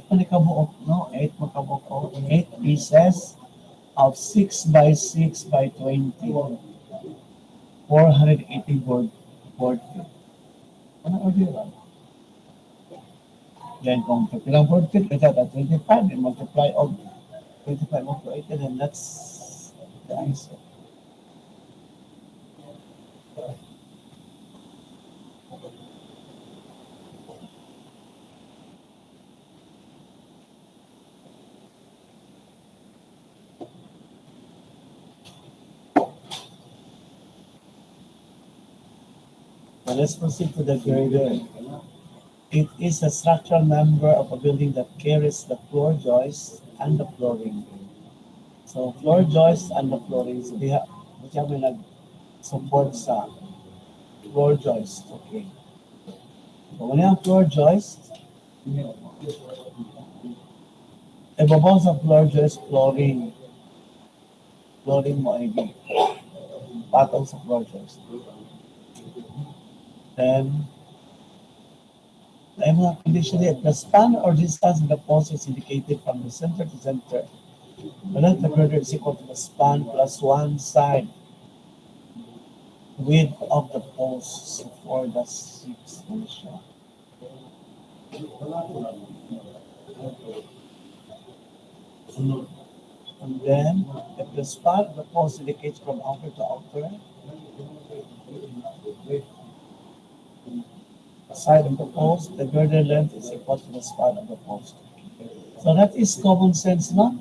pa ni kabuok, no? 8 makabuok, 8 pieces of 6 by 6 by 20. 480 board feet. Ano order lang? Then kung ilang board feet, ito at 25, and multiply of 25 of 80, then that's the answer. Now let's proceed to the girder. It is a structural member of a building that carries the floor joist and the flooring. So floor joist and the flooring, so they have nag-support sa floor joist. Okay. So when you have floor joist, ibabaw sa floor joist, flooring. Flooring mo ay patong sa floor joist. Then, I'm not conditionally at the span or distance of the post is indicated from the center to center. The length of the girder is equal to the span plus one side width of the post for the 6 dimension. And then, if the span of the post indicates from outer to outer, side of the post, the girder length is equal to the span of the post. So that is common sense, no?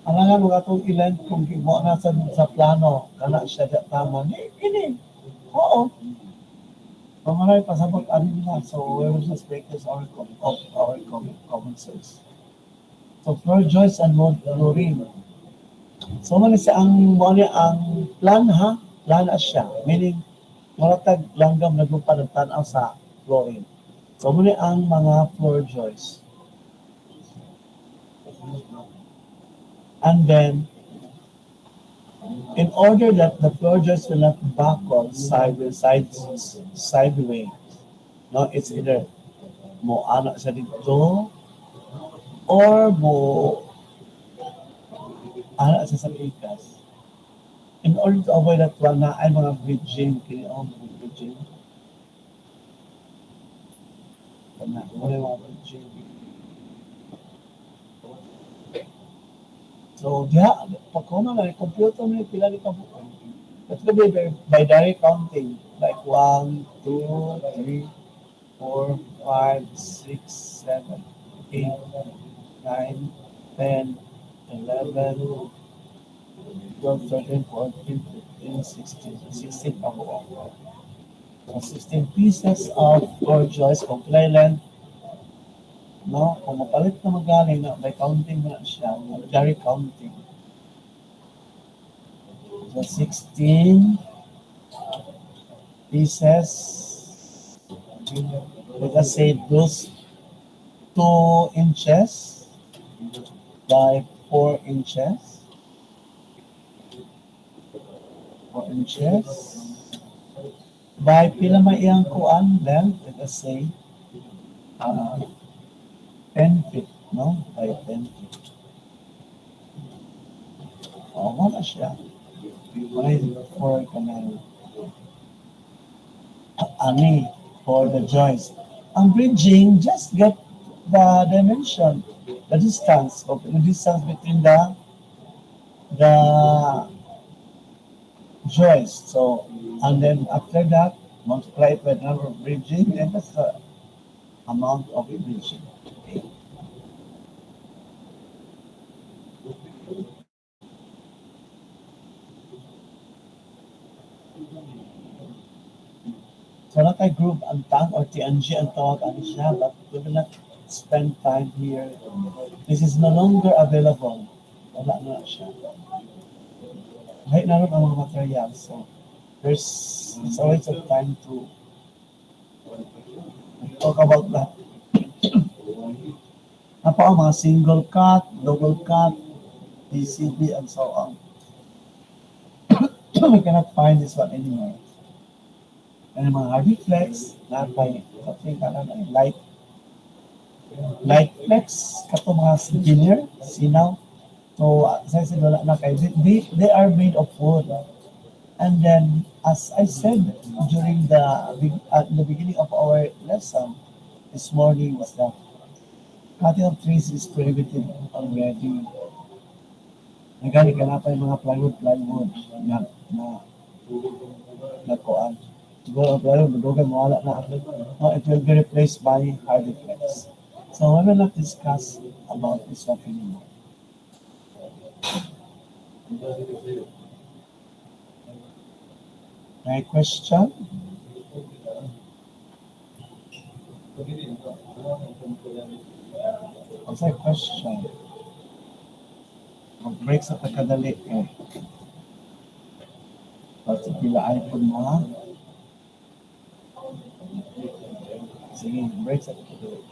Alangan mo atong ilan kung mo na sa plano, kana siya tama. Ini, oo. Pangalay pasabot ano nila. So we will just make this our common sense. So floor joists and wood flooring. So man siya ang mo niya ang plan ha, plan siya. Meaning maratag langgam nagupad ang tanaw sa flooring. So muna ang mga floor joists. And then, in order that the floor joists will not buckle sideways, no, it's either mo anak sa dito or mo anak sa ikas. In order to avoid that one na ay mga bridging, bridging. Wala mga bridging. So, diha, pag ko na computer mo yung pila ni kabuo. That's gonna be by direct counting. Like 1, 2, 3, 4, 5, 6, 7, 8, 9, 10, 11, 12, 13, 14, 15, 16. 16 kabuo. So, 16 pieces of floor joist, complete length. No, kung mapalit na magaling na by counting mo na siya, direct counting. So 16 pieces, let us say those 2 inches by 4 inches, 4 inches, by pila may iyang kuan length, let us say 10 feet, no? By 10 feet. O, wala siya. May for kanang ani for the joints. Ang bridging, just get the dimension, the distance between the joints. So, and then after that, multiply it by the number of bridging, and that's the amount of bridging. Okay. So not a group ang TAG or TNG ang tawag ano siya, but we will not spend time here. This is no longer available. Wala na siya. Right na rin ang mga materials. So it's always a time to talk about that. Apa ang mga single cut, double cut, PCB, and so on. We cannot find this one anymore. And mga hard flex, lahat by light flex, kato mga engineer, sinaw. So, sa wala na kayo. They are made of wood. And then, as I said during at the beginning of our lesson this morning was that cutting of trees is prohibited already. Nagani ka na pa yung mga plywood na kuan. Siguro ang plywood, madugan mawala na. No, it will be replaced by hardiflex. So we will not discuss about this one anymore. My question? What's my question? Mag-break sa pagkadali eh. Kasi pila iPhone mo ha? Sige, break sa pagkadali.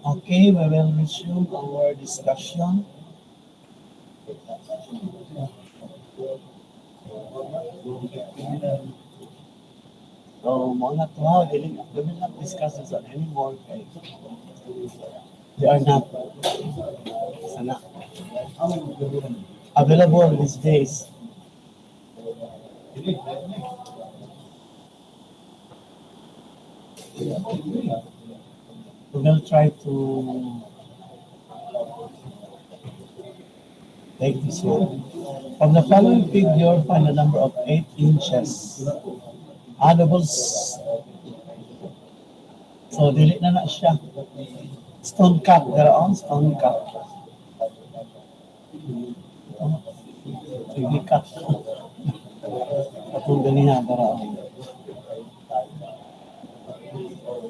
Okay, we will resume our discussion. So, mga to, we will not discuss this anymore. Okay? They are not sana, available these days. We will try to take this one. From the following figure, find the number of 8 inches. Doubles. So, dili na siya. Stone cut, there on stone cut. Sige cut. Atong ganihan, there on.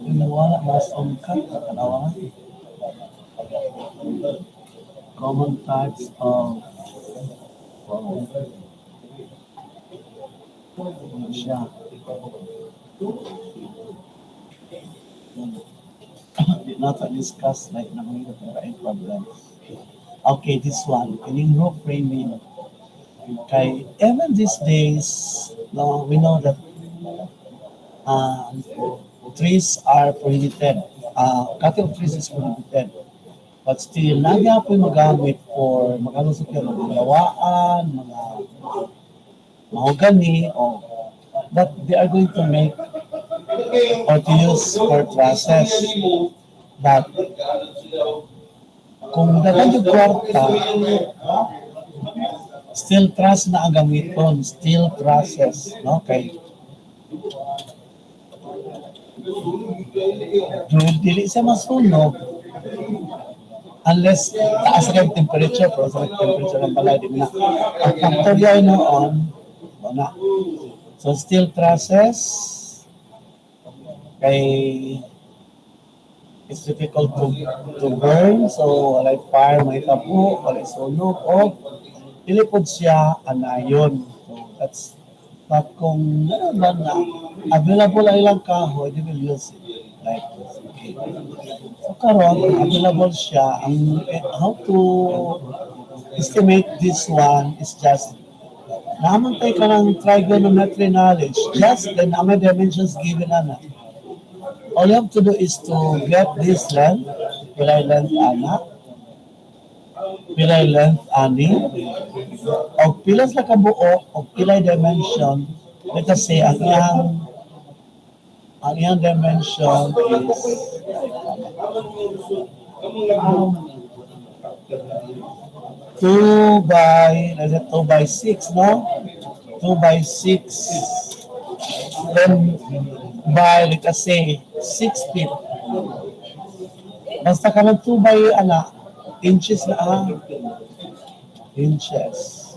Yung wala na stone cut, kanawa. Common types of siya. Did not discuss like naman ito pero ay problem. Okay, this one, in roof framing. Okay, even these days, no, we know that trees are prohibited. Cutting of trees is prohibited. But still, nagya po magamit for magalusot yung mga gawaan, mga mahogany, that they are going to make or to use for trusses. But kung dagan yung kwarta, steel truss na ang gamiton, steel trusses, no? Okay. Dili siya masunog unless taas ka yung temperature, pero sa temperature ng balay, di na. Ang factor yan noon, wala. So, steel trusses, kay it's difficult to burn, so walay fire, may tapo, walay sunog, o ilipod siya anayon. So, that's, but kung ano ba na, available ay lang kahoy, they will use it. Like this. Okay. So karon available siya. How to estimate this one is just naman tayo ka ng trigonometry knowledge. Just then may dimensions given na. All you have to do is to get this length, pilay length ana, pilay length ani, o pilas na kabuo, o pilay dimension, let us say ang iyang dimension is 2 by, let's say 2 by 6, no? 2 by 6. Then, by, let us say, 6 feet. Basta ka ng 2 by, inches na, inches.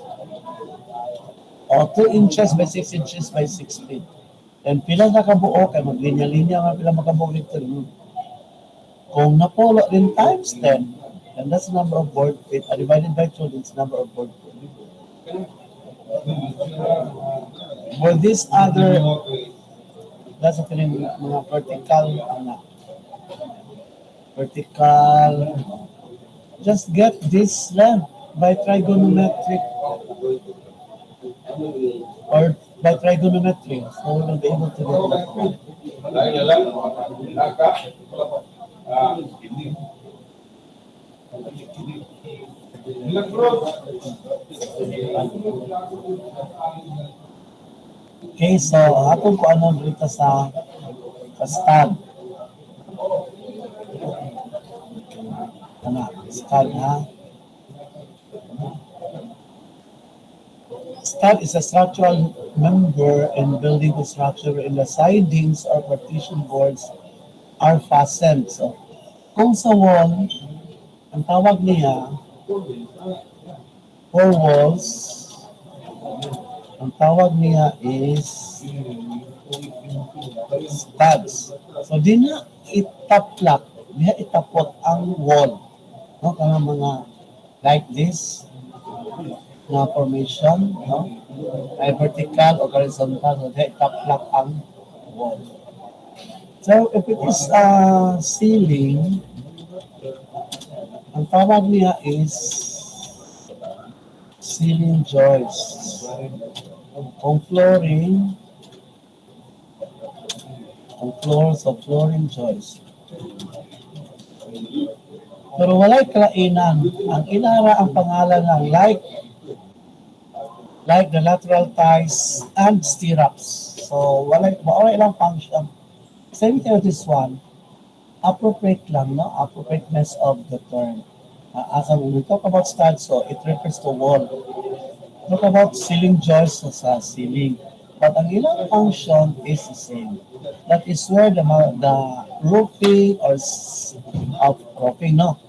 O, 2 inches by 6 inches by 6 feet. Then pila na kabuo, kaya maglinya-linya nga pila makabuo dito. Kung napolo din times 10, then that's the number of board feet. Divided by 2, that's the number of board feet. For this other, that's a feeling mga vertical, just get this length by trigonometric or by trigonometry, so we will be able to do that. Okay, so atong ko ano dito sa stud. Stud ha. Stud is a structural member in building construction in the sidings or partition boards are fastened. So, kung sa wall, ang tawag niya, for walls, ang tawag niya is studs. So, di na itaplak, di na itapot ang wall. no? Kaya mga like this na formation, no? Ay vertical o horizontal, so dahil taplak ang wall. So if it is a ceiling, ang tawag niya is ceiling joist. Kung flooring, kung floor, so flooring joist. Pero walay kalainan. Ang inara ang pangalan ng like the lateral ties and stirrups. So walay lang function. Same thing with this one. Appropriate lang, no? Appropriateness of the term. As when we talk about studs, so it refers to wall. Talk about ceiling joists so sa ceiling. But ang ilang function is the same. That is where the roofing of roofing, no?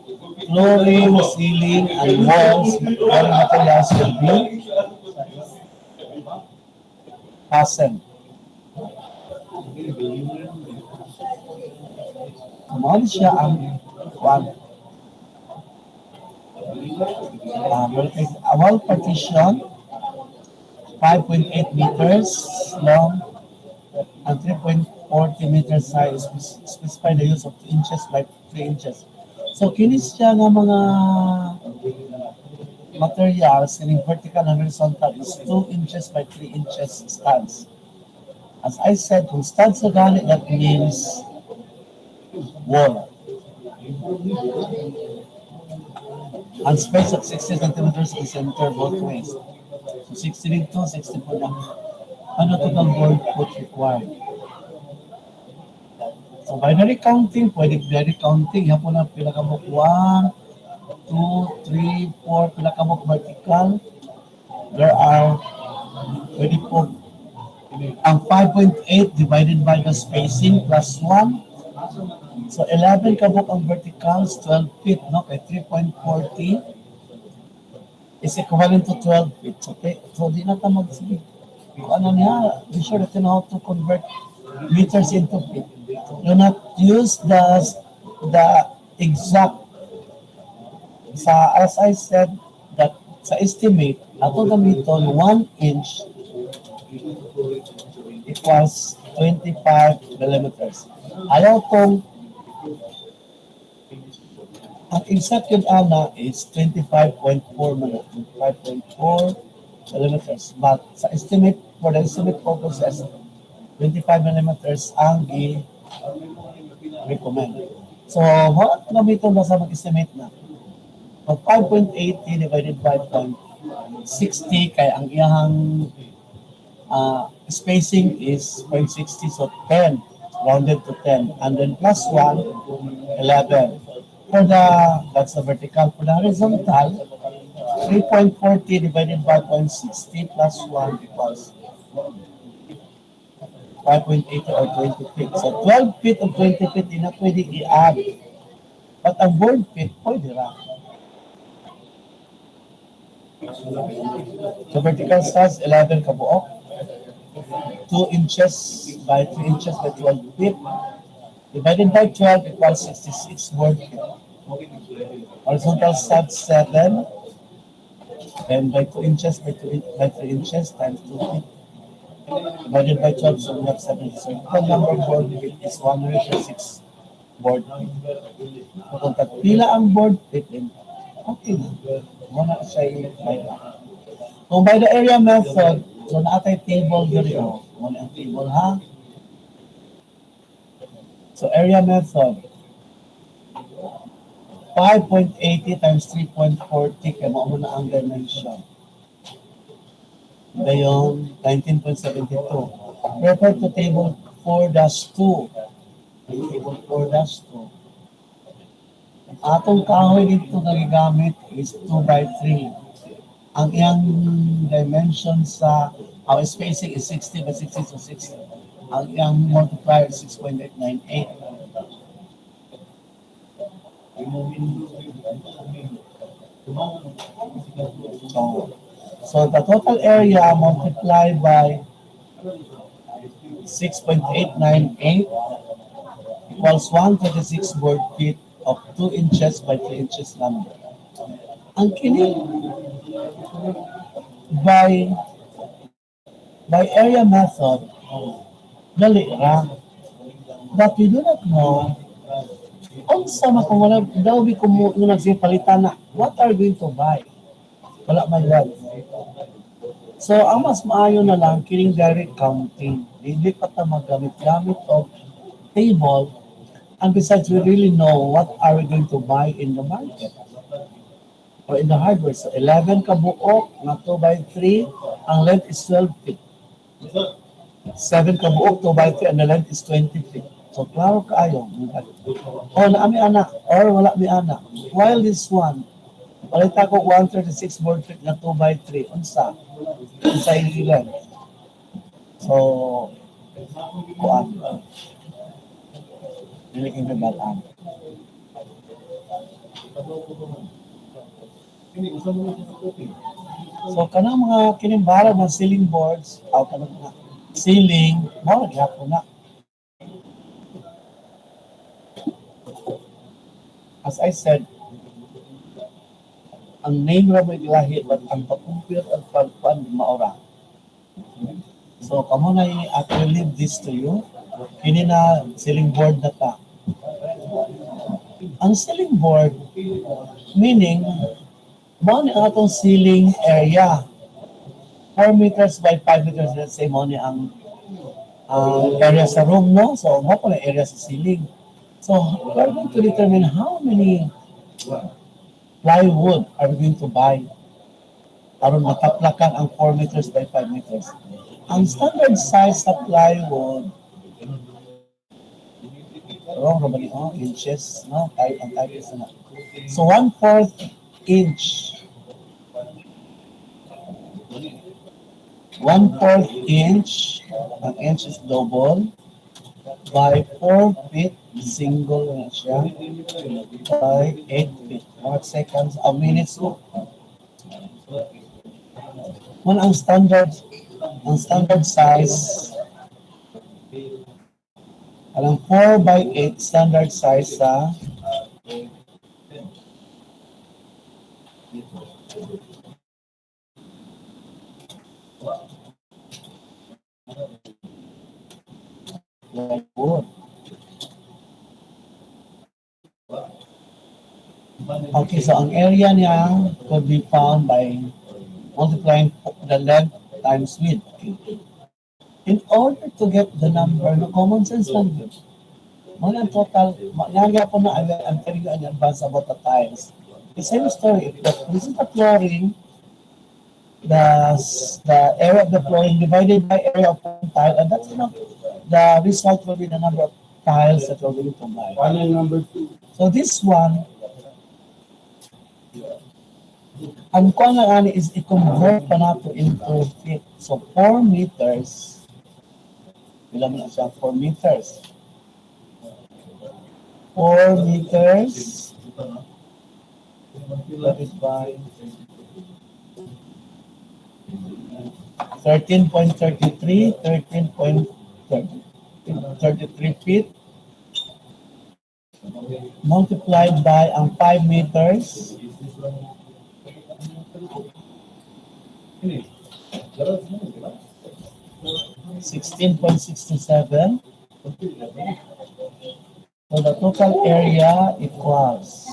Flooring, ceiling, and walls, all materials will be fastened. Kumali siya ang one. A wall partition, 5.8 meters long and 3.40 meters high. Specify the use of 2 inches by 3 inches. So, kinis siya ng mga materials in vertical and horizontal is 2 inches by 3 inches studs. As I said, kung studs sa gali, that means wall. And space of 60 centimeters is center both ways. So 60 dito, 60 po lang. Ano total board foot required? So binary counting, pwede binary counting. Yan po na pinakamok 1, 2, 3, 4, pinakamok vertical. There are, pwede po, ang 5.8 divided by the spacing plus 1. So 11 kabuk ang verticals, 12 feet, no? Kay 3.40 is equivalent to 12 feet. Okay? So di na ta magsige. Kung ano niya, be sure that you know how to convert meters into feet. Do not use the exact as I said that sa estimate, ato gamiton 1 inch equals 25 millimeters. Ayaw kong ang exact yun ana is 25.4 millimeters. But sa estimate, for the estimate purposes, 25 millimeters ang i-recommend. So, what gamitin ba sa mag-estimate na? So, 5.80 divided by 0.60 kaya ang iyang spacing is 0.60, so 10, rounded to 10. And then plus 1, 11. That's the vertical. For the horizontal, 3.40 divided by 0.60 plus 1 equals 5.80 or 20 feet. So 12 feet or 20 feet, di na pwede i-add. But ang board feet, pwede ra. So vertical studs, 11 kabuok. 2 inches by 3 inches by 12 feet. Divided by 12 equals 66 board feet. Horizontal studs, 7. Then by 2 inches by 3 inches times 2 feet. Divided by 12, so we have 7. So the number of board feet is 106 board feet. So kung pila ang board feet, then okay na. Muna siya i-by na. Kung by the area method, so naatay table dito. Muna ang table, ha? So area method, 5.80 times 3.40, kaya mo na ang dimension. Gayon, 19.72. Refer to table 4-2. Table 4-2. Atong kahoy dito nagigamit is 2 by 3. Ang iyang dimension sa our spacing is 60 by 60, so 60. Ang iyang multiplier is 6.898. So the total area multiplied by 6.898 equals 126 board feet of 2 inches by 3 inches number. Ang kini by area method, dali ra. But we do not know unsa man kung wala daw bi kumo yung nagsipalitan na what are we going to buy? Wala may word. So, ang mas maayo na lang, kining direct counting. Hindi pa ta magamit-gamit of table. And besides, we really know what are we going to buy in the market or in the hardware. So, 11 kabuok na 2 by 3, ang length is 12 feet. 7 kabuok, 2 by 3, and the length is 20 feet. So, klaro kaayo. O, naami anak, or wala mi anak. While this one, palita ko 136 board feet na 2 by 3. Unsa? Unsa yung ilan? So, kuan. Dili kang balaan. So, kanang mga kinimbara ng ceiling boards, o kanang mga ceiling, mawag yapon na. As I said, ang name ra may lahi, but ang papumpir at pagpan maora. So, kamo na I will leave this to you. Kini na ceiling board na ta. Ang ceiling board, meaning, mo ni ang atong ceiling area. 4 meters by 5 meters, let's say, mo ni ang area sa room, no? So, mo pala area sa ceiling. So, we're going to determine how many plywood are we going to buy para mataplakan ang 4 meters by 5 meters. Ang standard size sa plywood, inches, no? Ang type is na. So, 1/4 inch. 1/4 inch, ang inch is double, by 4 feet, single na siya, by 8 feet. What seconds, minutes ko. Kung ang standard size, alam 4 by 8 standard size sa okay, so ang area niya could be found by multiplying the length times width. In order to get the number, no common sense lang yun. Mga total, nagya po na I'm telling you in advance about the tiles. The same story, if this is the flooring, the area of the flooring divided by area of one tile, and that's enough. The result will be the number of tiles that we're going to buy. Number 2. So this one, ang kuha nga ani is i-convert pa nato into feet. So 4 meters, ilan mo na siya? 4 meters. 4 meters divided by 13.33, 13.33 feet multiplied by ang 5 meters 16.67. So the total area equals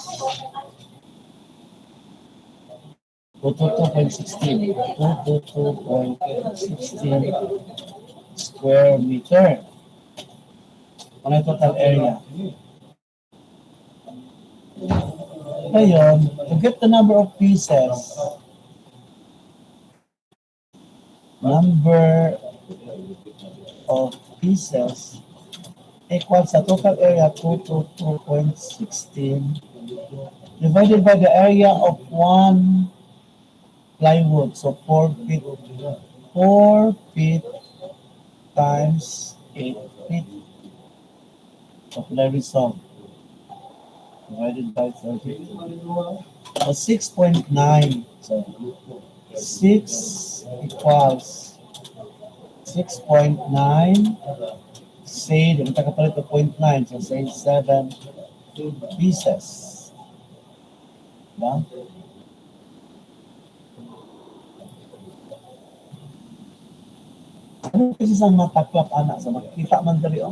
222.16 square meter. Ano yung total area? Ngayon, to get the number of pieces, equals sa total area 222.16 divided by the area of one plywood. So 4 feet. 4 feet times 8 feet. Popular result. Divided by 30. So 6.9. So 6 equals 6.9. Say, dito ka palit ng 0.9. So say 7 pieces. Diba? Ano kasi sa mataklap anak sa makita man dali oh.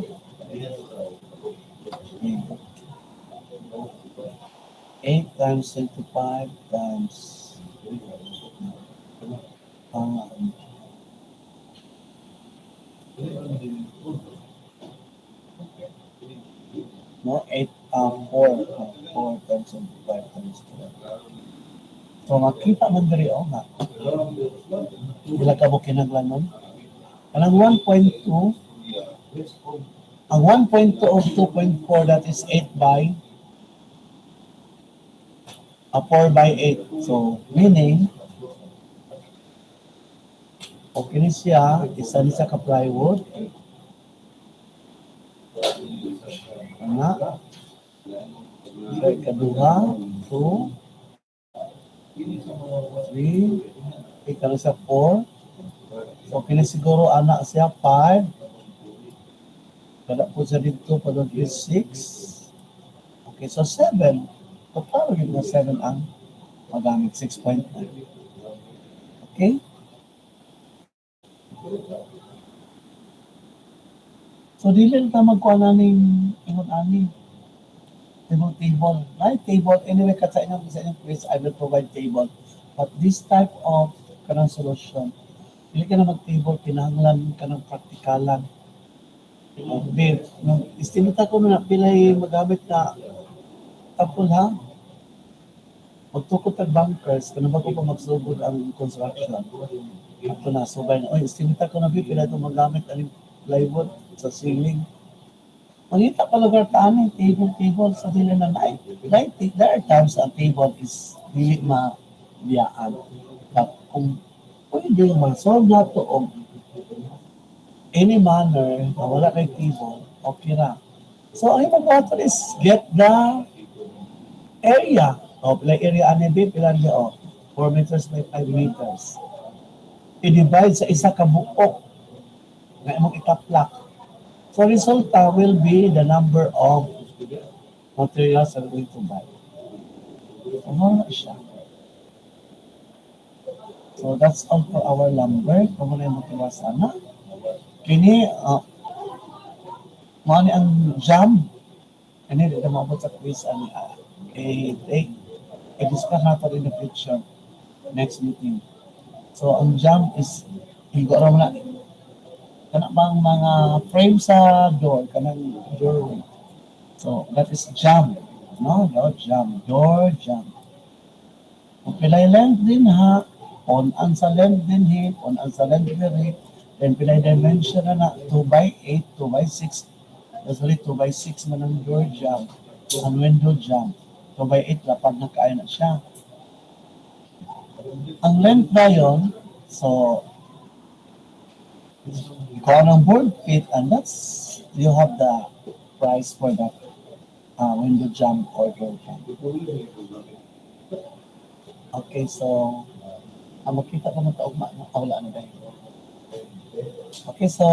8 times 25 times no 8 4 times 25 times 2. So makita man dali oh nga. Wala ka mo kinahanglan kanang 1.2 ang 1.2 of 2.4 that is 8 by 4 by 8. So, meaning, okay ni siya, isa ni siya ka-plywood. Nga. So, ikaduha, 2, 3, ikaduha siya 4. So, kini siguro anak siya 5. Kada po siya dito, padong is 6. Okay, so 7. So, paano yun na 7 ang magamit? 6.9. Okay? So, dili na magkuha na ng ingon-ani. Table. Right? Table. Anyway, sa inyong quiz, I will provide table. But this type of kanang solution, hindi ka na mag-table, kinahanglan ka ng praktikalan. Babe, nung estimata ko na pilay magamit na tapol ha, magtukot ang bunkers, kung ba ko pa magsugod ang construction. Ito na, subay na, estimata ko na pila itong magamit ang plywood sa ceiling. Mangita pa lugar taan table sa dili na night. There are times ang table is dili mabiyaan. But kung pwede ma-solve na to o any manner na wala kay table, okay na. So, ang ibang water is get the area. Pila area anibig, pila niya 4 meters by 5 meters. I-divide sa isa ka buok na imong ikaplak. So, resulta will be the number of materials I'm going to buy. Ano na siya? So, that's all for our lumber. Kung muna yung materials sana. Kini, mga ang jam. Kani, dito maabot sa quiz. I-discuss natin in the future. Next meeting. So, ang jam is, higuro na, kana bang mga frame sa door, kanang doorway. So, that is jam. No, jam. Door jam. Kung pilay length din ha, on ang sa length din hip, on ang sa length din hip, then pilay dimension na 2 by 8, 2 by 6. Sorry, 2 by 6 man ang door jam. Ang window jam. 2 by 8, lapag na kaya na siya. Ang length na yun, so, ikaw ng board feet, and that's, you have the price for that window jam or door jam. Okay, so, makita ka ng taugma na wala na dahil. Okay, so,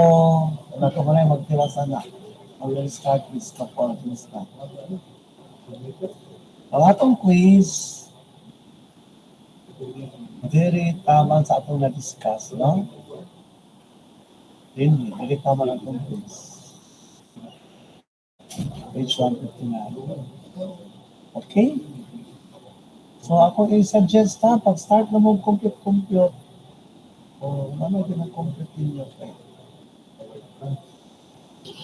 nato mo na yung magtiwasa na. We'll start with couple of this na. Ang atong quiz, very tama sa atong na-discuss, no? Very tama na atong quiz. Page 159. Okay? So ako i-suggest ha, pag-start na mong compute, ano din ang compute ninyo kayo?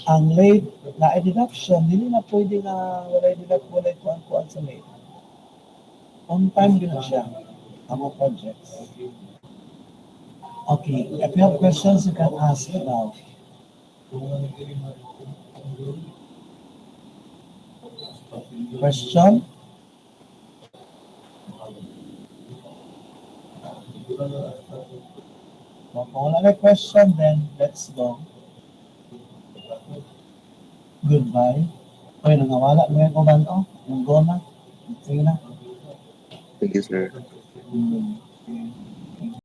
Ang late na deduction, hindi na pwede na walay kuan sa late. On time din na siya, ang mga projects. Okay, if you have questions, you can ask now. Question? Kung wala na question, then let's go. Goodbye. Oy, nangawala mo yung kuman, yung go na. Sige na. Thank you, sir.